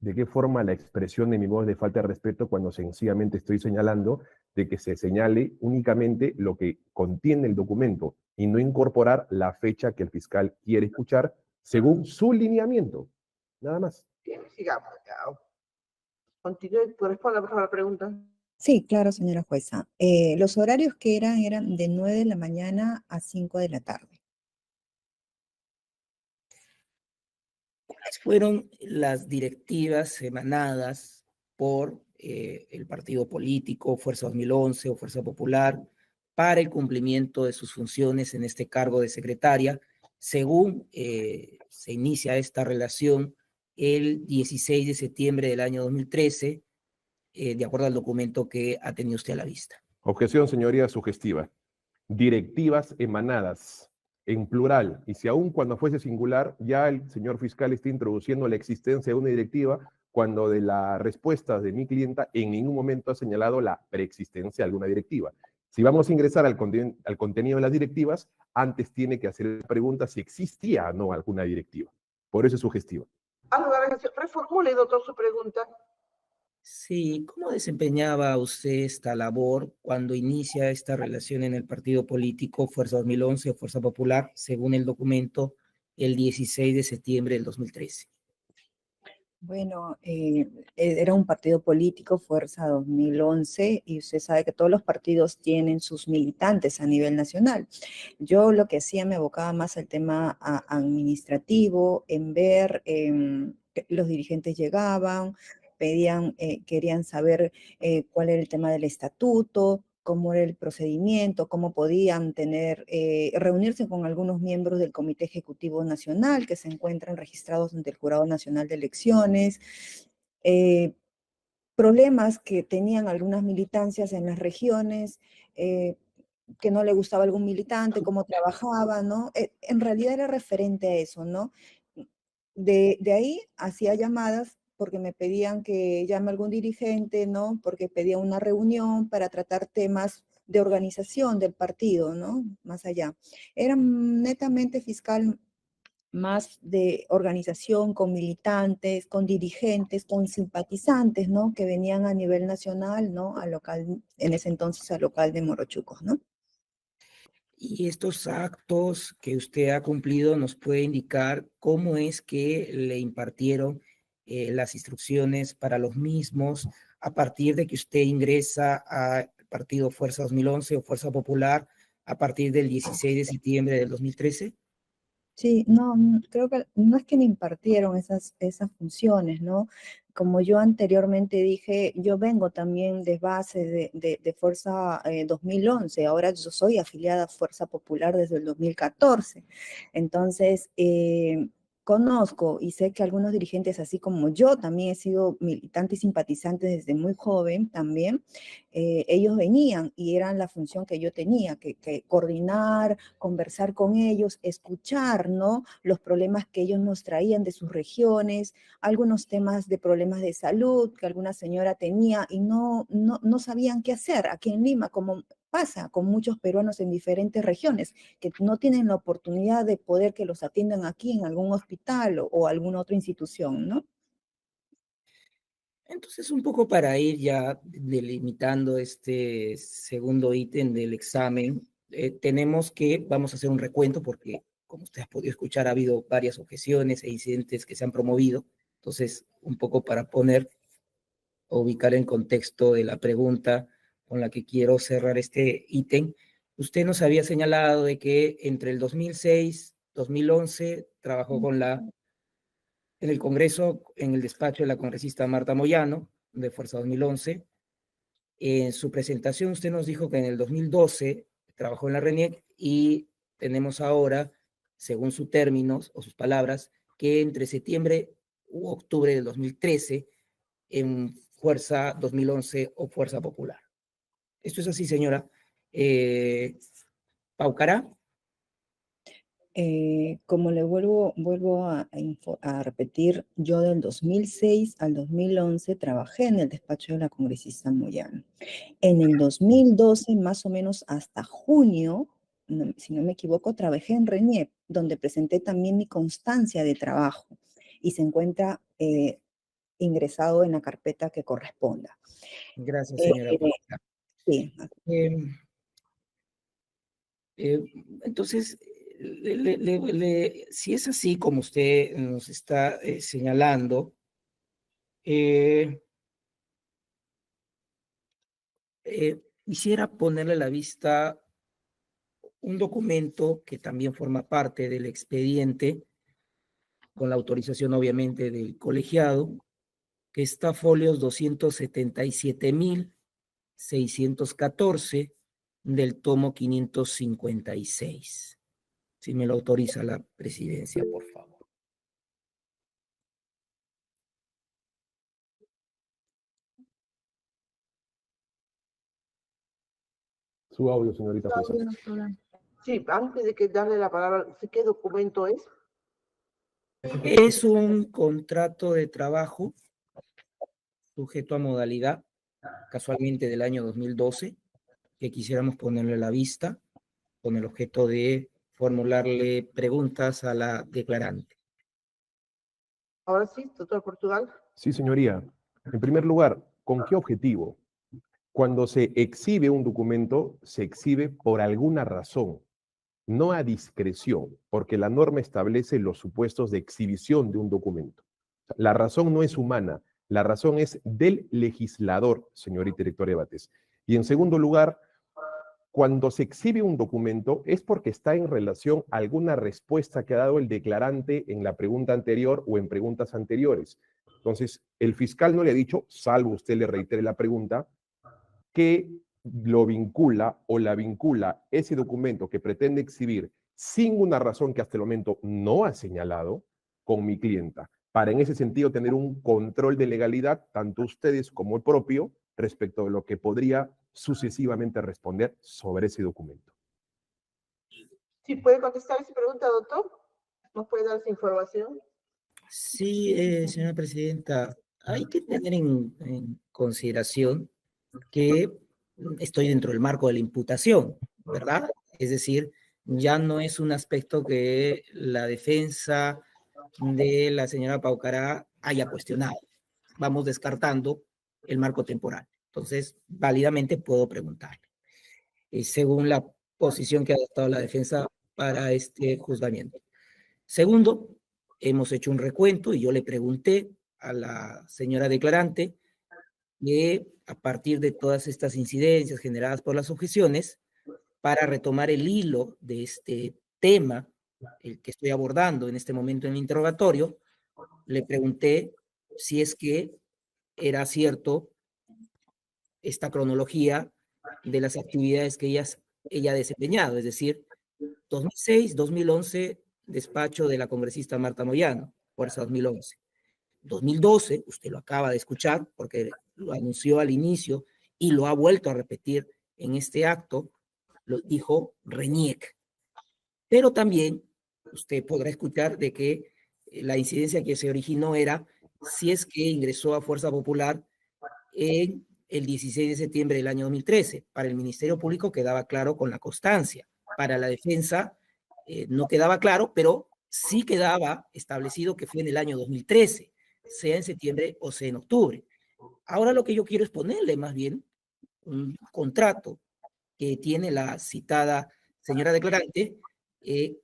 ¿de qué forma la expresión de mi voz le falta de respeto cuando sencillamente estoy señalando de que se señale únicamente lo que contiene el documento y no incorporar la fecha que el fiscal quiere escuchar según su lineamiento? Nada más. Bien, sigamos. Continúe, responda por favor a la pregunta. Sí, claro, señora jueza. Los horarios que eran de 9 de la mañana a 5 de la tarde. ¿Cuáles fueron las directivas emanadas por el partido político, Fuerza 2011 o Fuerza Popular, para el cumplimiento de sus funciones en este cargo de secretaria, según se inicia esta relación el 16 de septiembre del año 2013, de acuerdo al documento que ha tenido usted a la vista? Objeción, señoría sugestiva. Directivas emanadas en plural, y si aún cuando fuese singular, ya el señor fiscal está introduciendo la existencia de una directiva cuando de la respuesta de mi clienta en ningún momento ha señalado la preexistencia de alguna directiva. Si vamos a ingresar al contenido de las directivas, antes tiene que hacer la pregunta si existía o no alguna directiva. Por eso es sugestiva. Reformule, doctor, su pregunta. Sí, ¿cómo desempeñaba usted esta labor cuando inicia esta relación en el partido político Fuerza 2011 o Fuerza Popular, según el documento, el 16 de septiembre del 2013? Bueno, era un partido político, Fuerza 2011, y usted sabe que todos los partidos tienen sus militantes a nivel nacional. Yo lo que hacía me abocaba más al tema administrativo, en ver que los dirigentes llegaban, querían saber cuál era el tema del estatuto, cómo era el procedimiento, cómo podían reunirse con algunos miembros del Comité Ejecutivo Nacional que se encuentran registrados ante el Jurado Nacional de Elecciones, problemas que tenían algunas militancias en las regiones, que no le gustaba algún militante, cómo trabajaba, ¿no? En realidad era referente a eso, ¿no? De ahí hacía llamadas porque me pedían que llame a algún dirigente, ¿no? Porque pedía una reunión para tratar temas de organización del partido, ¿no? Más allá. Era netamente fiscal, más de organización con militantes, con dirigentes, con simpatizantes, ¿no? Que venían a nivel nacional, ¿no? Al local, en ese entonces al local de Morochucos, ¿no? Y estos actos que usted ha cumplido nos puede indicar cómo es que le impartieron las instrucciones para los mismos a partir de que usted ingresa al partido Fuerza 2011 o Fuerza Popular a partir del 16 de septiembre del 2013. Sí, no, creo que no es que me impartieron esas funciones, ¿no? Como yo anteriormente dije, yo vengo también de base de Fuerza 2011, ahora yo soy afiliada a Fuerza Popular desde el 2014. Entonces, conozco y sé que algunos dirigentes, así como yo, también he sido militante y simpatizante desde muy joven también, ellos venían y eran la función que yo tenía, que coordinar, conversar con ellos, escuchar, ¿no? Los problemas que ellos nos traían de sus regiones, algunos temas de problemas de salud que alguna señora tenía y no sabían qué hacer aquí en Lima, como pasa con muchos peruanos en diferentes regiones, que no tienen la oportunidad de poder que los atiendan aquí en algún hospital o alguna otra institución, ¿no? Entonces, un poco para ir ya delimitando este segundo ítem del examen, vamos a hacer un recuento porque, como usted ha podido escuchar, ha habido varias objeciones e incidentes que se han promovido. Entonces, un poco para ubicar en contexto de la pregunta con la que quiero cerrar este ítem, usted nos había señalado de que entre el 2006 y 2011 trabajó en el Congreso, en el despacho de la congresista Marta Moyano, de Fuerza 2011. En su presentación usted nos dijo que en el 2012 trabajó en la RENIEC y tenemos ahora, según sus términos o sus palabras, que entre septiembre u octubre del 2013 en Fuerza 2011 o Fuerza Popular. Esto es así, señora. Paucará. Como le vuelvo a repetir, yo del 2006 al 2011 trabajé en el despacho de la congresista Moyano. En el 2012, más o menos hasta junio, si no me equivoco, trabajé en RENIEC, donde presenté también mi constancia de trabajo y se encuentra ingresado en la carpeta que corresponda. Gracias, señora. Sí. Entonces, si es así como usted nos está señalando, quisiera ponerle a la vista un documento que también forma parte del expediente, con la autorización obviamente del colegiado, que está folios 277.614 del tomo 556. Si me lo autoriza la presidencia, por favor. Su audio, señorita. Sí, antes de que darle la palabra, ¿qué documento es? Es un contrato de trabajo sujeto a modalidad, casualmente del año 2012, que quisiéramos ponerle a la vista con el objeto de formularle preguntas a la declarante. Ahora sí, doctor Portugal. Sí, señoría. En primer lugar, ¿con qué objetivo? Cuando se exhibe un documento, se exhibe por alguna razón, no a discreción, porque la norma establece los supuestos de exhibición de un documento. La razón no es humana, la razón es del legislador, señorita directora de Bates. Y en segundo lugar, cuando se exhibe un documento es porque está en relación a alguna respuesta que ha dado el declarante en la pregunta anterior o en preguntas anteriores. Entonces, el fiscal no le ha dicho, salvo usted le reitere la pregunta, que lo vincula o la vincula ese documento que pretende exhibir sin una razón que hasta el momento no ha señalado con mi clienta, para en ese sentido tener un control de legalidad, tanto ustedes como el propio, respecto de lo que podría sucesivamente responder sobre ese documento. ¿Sí puede contestar esa pregunta, doctor? ¿Nos puede dar esa información? Sí, señora presidenta, hay que tener en consideración que estoy dentro del marco de la imputación, ¿verdad? Es decir, ya no es un aspecto que la defensa de la señora Paucará haya cuestionado. Vamos descartando el marco temporal. Entonces, válidamente puedo preguntarle, según la posición que ha adoptado la defensa para este juzgamiento. Segundo, hemos hecho un recuento y yo le pregunté a la señora declarante que a partir de todas estas incidencias generadas por las objeciones, para retomar el hilo de este tema, el que estoy abordando en este momento en el interrogatorio, le pregunté si es que era cierto esta cronología de las actividades que ella ha desempeñado, es decir, 2006, 2011, despacho de la congresista Marta Moyano, Fuerza 2011. 2012, usted lo acaba de escuchar porque lo anunció al inicio y lo ha vuelto a repetir en este acto, lo dijo RENIEC. Pero también usted podrá escuchar de que la incidencia que se originó era si es que ingresó a Fuerza Popular en el 16 de septiembre del año 2013. Para el Ministerio Público quedaba claro con la constancia. Para la defensa no quedaba claro, pero sí quedaba establecido que fue en el año 2013, sea en septiembre o sea en octubre. Ahora lo que yo quiero es ponerle más bien un contrato que tiene la citada señora declarante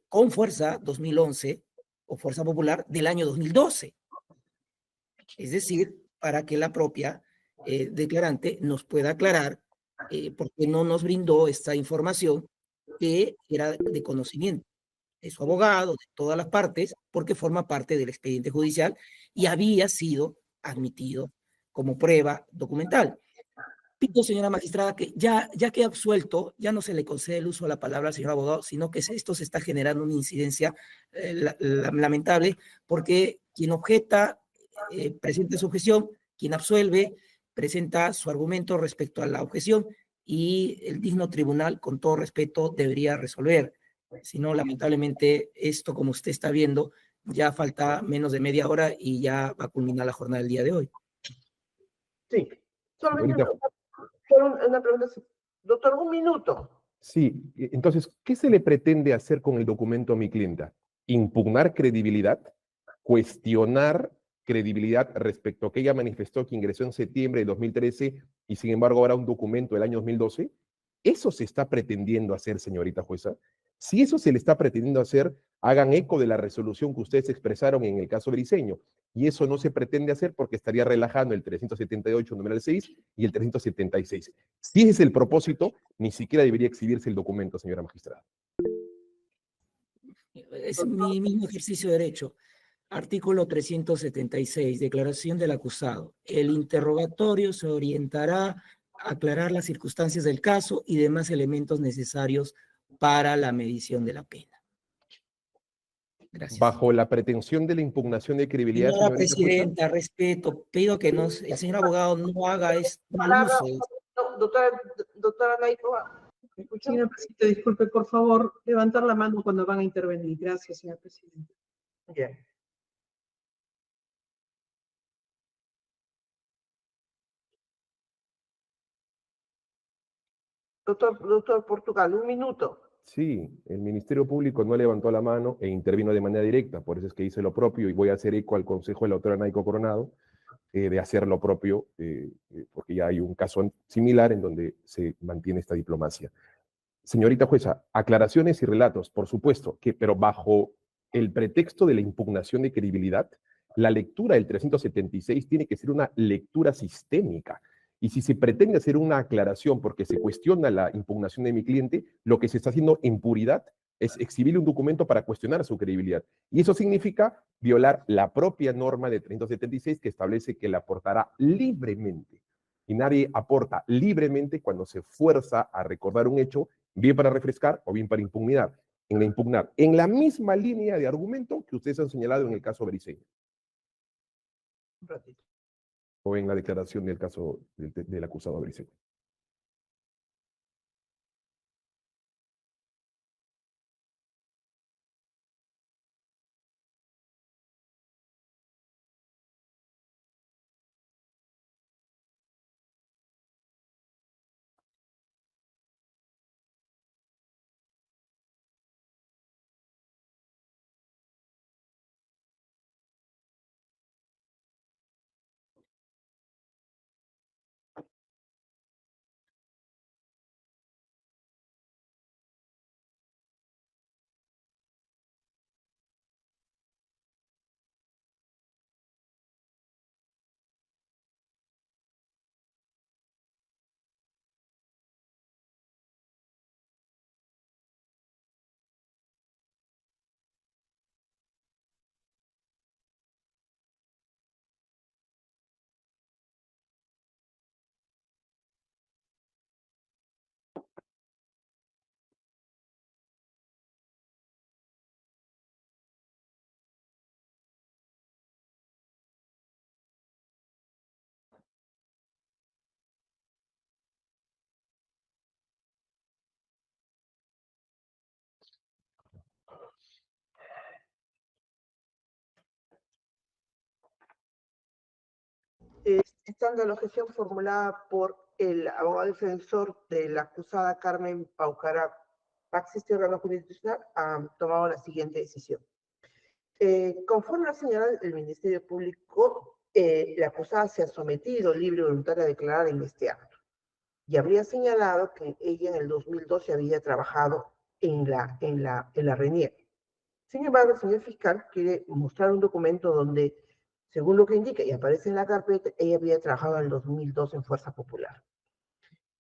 con Fuerza 2011 o Fuerza Popular del año 2012. Es decir, para que la propia declarante nos pueda aclarar por qué no nos brindó esta información que era de conocimiento de su abogado, de todas las partes, porque forma parte del expediente judicial y había sido admitido como prueba documental. pido, señora magistrada, que ya que absuelto, ya no se le concede el uso de la palabra al señor abogado, sino que esto se está generando una incidencia lamentable, porque quien objeta presenta su objeción, quien absuelve presenta su argumento respecto a la objeción y el digno tribunal, con todo respeto, debería resolver. Si no, lamentablemente, esto, como usted está viendo, ya falta menos de media hora y ya va a culminar la jornada del día de hoy. Sí, solamente Señorita, solo una pregunta. Doctor, un minuto. sí, entonces, ¿qué se le pretende hacer con el documento a mi clienta? ¿Impugnar credibilidad? ¿Cuestionar credibilidad respecto a que ella manifestó que ingresó en septiembre de 2013 y sin embargo ahora un documento del año 2012? ¿Eso se está pretendiendo hacer, señorita jueza? Si eso se le está pretendiendo hacer, hagan eco de la resolución que ustedes expresaron en el caso Briceño. Y eso no se pretende hacer porque estaría relajando el 378, numeral 6, y el 376. Si ese es el propósito, ni siquiera debería exhibirse el documento, señora magistrada. Es mi mismo ejercicio de derecho. Artículo 376, declaración del acusado. El interrogatorio se orientará a aclarar las circunstancias del caso y demás elementos necesarios para la medición de la pena. Gracias. Bajo la pretensión de la impugnación de credibilidad, Señora señorita presidenta, respeto, pido que el señor abogado no haga mal uso. Doctora Naipo, ¿me escucha? Señora Presidenta, disculpe, por favor, levantar la mano cuando van a intervenir. Gracias, señora Presidenta. Bien. Doctor Portugal, un minuto. Sí, el Ministerio Público no levantó la mano e intervino de manera directa, por eso es que hice lo propio y voy a hacer eco al consejo de la doctora Naico Coronado de hacer lo propio, porque ya hay un caso similar en donde se mantiene esta diplomacia. Señorita jueza, aclaraciones y relatos, por supuesto, pero bajo el pretexto de la impugnación de credibilidad, la lectura del 376 tiene que ser una lectura sistémica. Y si se pretende hacer una aclaración porque se cuestiona la impugnación de mi cliente, lo que se está haciendo en puridad es exhibirle un documento para cuestionar su credibilidad. Y eso significa violar la propia norma de 376 que establece que la aportará libremente. Y nadie aporta libremente cuando se fuerza a recordar un hecho, bien para refrescar o bien para impugnar. En la misma línea de argumento que ustedes han señalado en el caso Briceño. Un ratito. O en la declaración del caso del acusado Briceño. Estando la objeción formulada por el abogado defensor de la acusada Carmen Paucará, Paxis órgano jurisdiccional, ha tomado la siguiente decisión. Conforme a señalado el Ministerio Público, la acusada se ha sometido libre y voluntaria a declarar en este acto. Y habría señalado que ella en el 2012 había trabajado en la RENIEC. Sin embargo, el señor fiscal quiere mostrar un documento donde, según lo que indica y aparece en la carpeta, ella había trabajado en el 2002 en Fuerza Popular.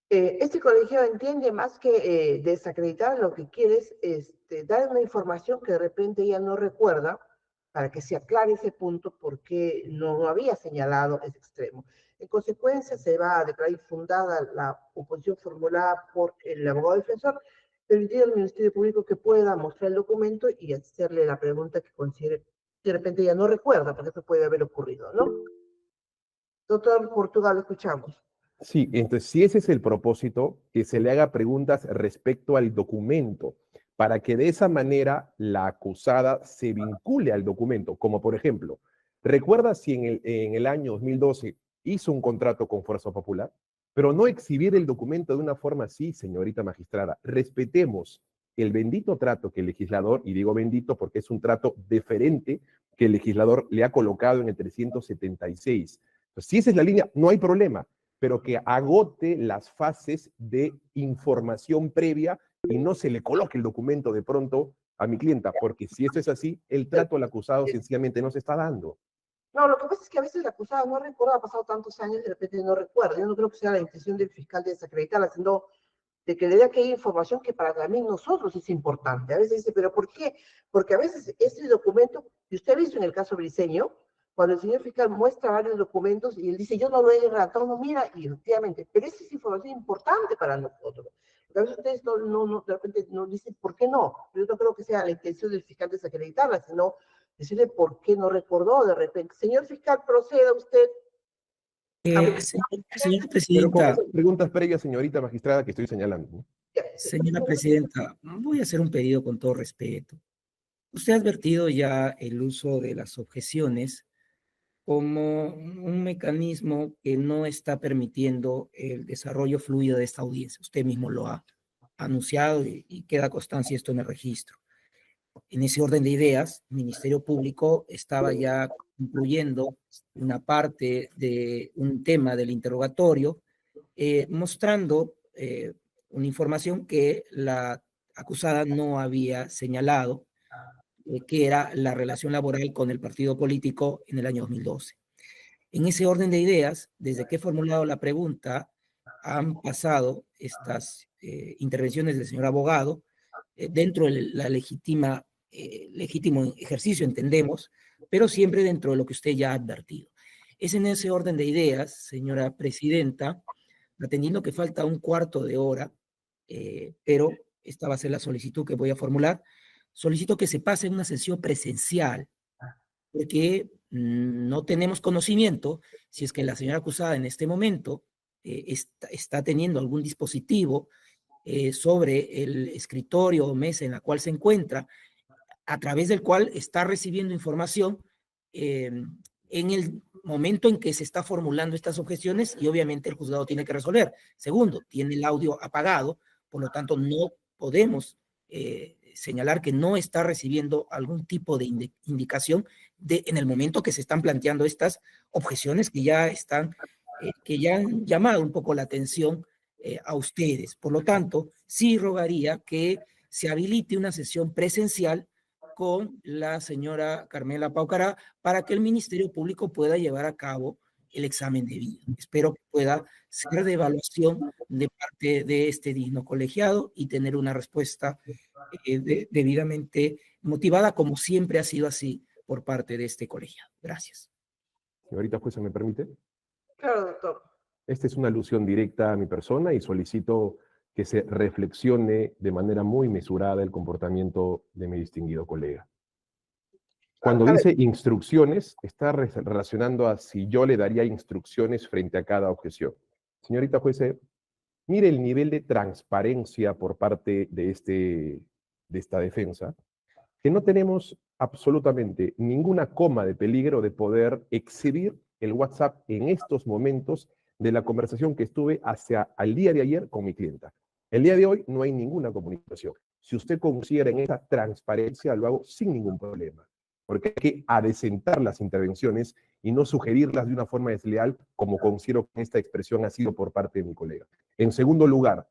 Este colegiado entiende más que desacreditar, lo que quiere es dar una información que de repente ella no recuerda, para que se aclare ese punto porque no había señalado ese extremo. En consecuencia, se va a declarar infundada la oposición formulada por el abogado defensor, permitiendo al Ministerio Público que pueda mostrar el documento y hacerle la pregunta que considere, de repente ya no recuerda, porque eso puede haber ocurrido, ¿no? Doctor Portugal, lo escuchamos. Sí, entonces si ese es el propósito, que se le haga preguntas respecto al documento, para que de esa manera la acusada se vincule al documento, como por ejemplo, ¿recuerda si en el año 2012 hizo un contrato con Fuerza Popular? Pero no exhibir el documento de una forma así, señorita magistrada. Respetemos el bendito trato que el legislador, y digo bendito porque es un trato diferente que el legislador le ha colocado en el 376. Entonces, si esa es la línea, no hay problema, pero que agote las fases de información previa y no se le coloque el documento de pronto a mi clienta, porque si esto es así, el trato al acusado sencillamente no se está dando. No, lo que pasa es que a veces el acusado no recuerda, ha pasado tantos años, de repente no recuerda. Yo no creo que sea la intención del fiscal de desacreditarla, sino de que le dé aquella información que para también nosotros es importante. A veces dice, ¿pero por qué? Porque a veces ese documento, y usted ha visto en el caso Briceño, cuando el señor fiscal muestra varios documentos y él dice, yo no lo he redactado, no mira, y efectivamente, pero esa es información importante para nosotros. Porque a veces ustedes de repente no dicen, ¿por qué no? Yo no creo que sea la intención del fiscal desacreditarla, sino decirle por qué no recordó de repente. Señor fiscal, proceda usted. Señora Pero con presidenta, esas preguntas previas, señorita magistrada, que estoy señalando, ¿no? señora presidenta, voy a hacer un pedido con todo respeto. Usted ha advertido ya el uso de las objeciones como un mecanismo que no está permitiendo el desarrollo fluido de esta audiencia. Usted mismo lo ha anunciado y queda constancia esto en el registro. En ese orden de ideas, el Ministerio Público estaba ya concluyendo una parte de un tema del interrogatorio, mostrando una información que la acusada no había señalado, que era la relación laboral con el partido político en el año 2012. En ese orden de ideas, desde que he formulado la pregunta, han pasado estas intervenciones del señor abogado dentro de la legítimo ejercicio, entendemos, pero siempre dentro de lo que usted ya ha advertido. Es en ese orden de ideas, señora presidenta, atendiendo que falta un cuarto de hora, pero esta va a ser la solicitud que voy a formular, solicito que se pase en una sesión presencial, porque no tenemos conocimiento si es que la señora acusada en este momento está teniendo algún dispositivo sobre el escritorio o mesa en la cual se encuentra, a través del cual está recibiendo información en el momento en que se está formulando estas objeciones y obviamente el juzgado tiene que resolver. Segundo, tiene el audio apagado, por lo tanto no podemos señalar que no está recibiendo algún tipo de indicación en el momento que se están planteando estas objeciones que ya han llamado un poco la atención a ustedes. Por lo tanto, sí rogaría que se habilite una sesión presencial con la señora Carmela Paucará para que el Ministerio Público pueda llevar a cabo el examen debido. Espero que pueda ser de evaluación de parte de este digno colegiado y tener una respuesta debidamente motivada, como siempre ha sido así por parte de este colegiado. Gracias. Señorita jueza, ¿me permite? Claro, doctor. Esta es una alusión directa a mi persona y solicito que se reflexione de manera muy mesurada el comportamiento de mi distinguido colega. Cuando dice instrucciones, está relacionando a si yo le daría instrucciones frente a cada objeción. Señorita jueza, mire el nivel de transparencia por parte de esta defensa, que no tenemos absolutamente ninguna coma de peligro de poder exhibir el WhatsApp en estos momentos de la conversación que estuve hacia el día de ayer con mi clienta. El día de hoy no hay ninguna comunicación. Si usted considera en esa transparencia, lo hago sin ningún problema, porque hay que adecentar las intervenciones y no sugerirlas de una forma desleal, como considero que esta expresión ha sido por parte de mi colega. En segundo lugar,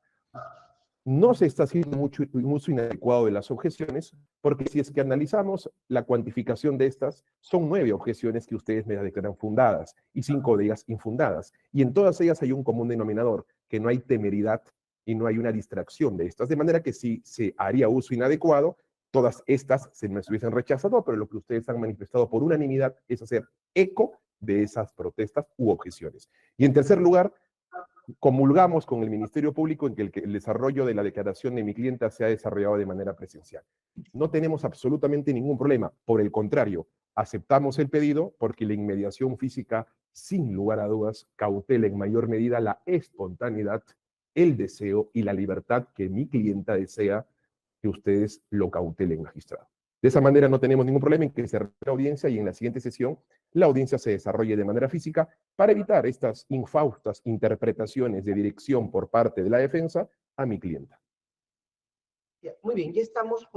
no se está haciendo mucho inadecuado de las objeciones, porque si es que analizamos la cuantificación de estas, son 9 objeciones que ustedes me declaran fundadas y 5 de ellas infundadas. Y en todas ellas hay un común denominador, que no hay temeridad y no hay una distracción de estas. De manera que si se haría uso inadecuado, todas estas se me hubiesen rechazado, pero lo que ustedes han manifestado por unanimidad es hacer eco de esas protestas u objeciones. Y en tercer lugar, comulgamos con el Ministerio Público en que el desarrollo de la declaración de mi clienta se ha desarrollado de manera presencial. No tenemos absolutamente ningún problema. Por el contrario, aceptamos el pedido porque la inmediación física, sin lugar a dudas, cautela en mayor medida la espontaneidad, el deseo y la libertad que mi clienta desea que ustedes lo cautelen, magistrado. De esa manera no tenemos ningún problema en que se realice la audiencia y en la siguiente sesión la audiencia se desarrolle de manera física para evitar estas infaustas interpretaciones de dirección por parte de la defensa a mi clienta. Ya, muy bien, ya estamos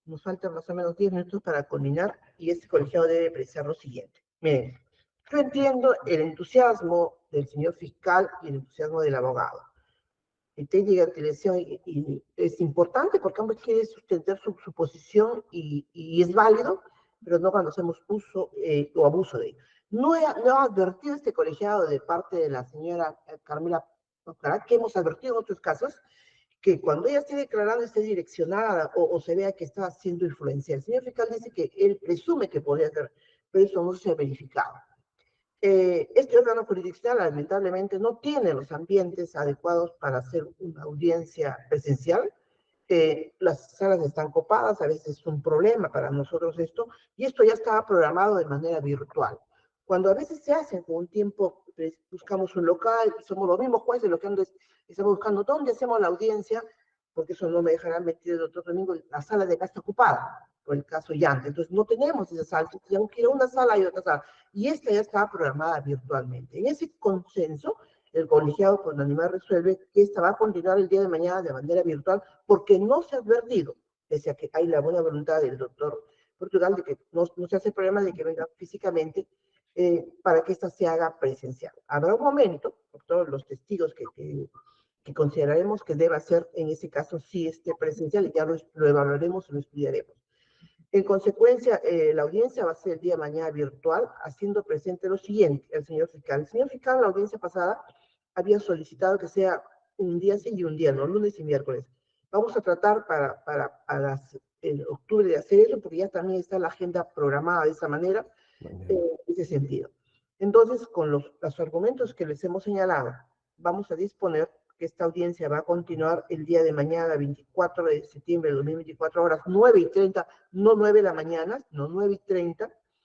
nos faltan más o menos 10 minutos para culminar y este colegiado debe precisar lo siguiente. Miren, yo entiendo el entusiasmo del señor fiscal y el entusiasmo del abogado. El técnica de televisión y es importante porque ambos quieren sustentar su posición y es válido, pero no cuando hacemos uso o abuso de ello. No he advertido este colegiado de parte de la señora Carmela Ocará, que hemos advertido en otros casos, que cuando ella esté declarando esté direccionada o se vea que está siendo influenciada. El señor fiscal dice que él presume que podría ser, pero eso no se ha verificado. Este órgano jurisdiccional lamentablemente no tiene los ambientes adecuados para hacer una audiencia presencial. Las salas están copadas, a veces es un problema para nosotros esto, y esto ya estaba programado de manera virtual. Cuando a veces se hacen con un tiempo, buscamos un local, y somos los mismos jueces, lo que estamos buscando dónde hacemos la audiencia, porque eso no me dejarán meter el otro domingo, la sala de acá está ocupada, por el caso Llante. Entonces no tenemos esa sala, tenemos que ir a una sala y otra sala, y esta ya estaba programada virtualmente. En ese consenso, el colegiado por unanimidad resuelve que esta va a continuar el día de mañana de manera virtual, porque no se ha advertido, pese a que hay la buena voluntad del doctor Portugal de que no se hace problema de que venga físicamente, para que esta se haga presencial. Habrá un momento, por todos los testigos que consideraremos que deba ser, en ese caso, sí esté presencial, y ya lo evaluaremos y lo estudiaremos. En consecuencia, la audiencia va a ser el día de mañana virtual, haciendo presente lo siguiente, el señor fiscal. El señor fiscal, en la audiencia pasada, había solicitado que sea un día sí y un día no, lunes y miércoles. Vamos a tratar en octubre de hacer eso, porque ya también está la agenda programada de esa manera, en ese sentido. Entonces, con los argumentos que les hemos señalado, vamos a disponer que esta audiencia va a continuar el día de mañana, 24 de septiembre de 2024, horas 9:30, no 9 de la mañana, no 9:30,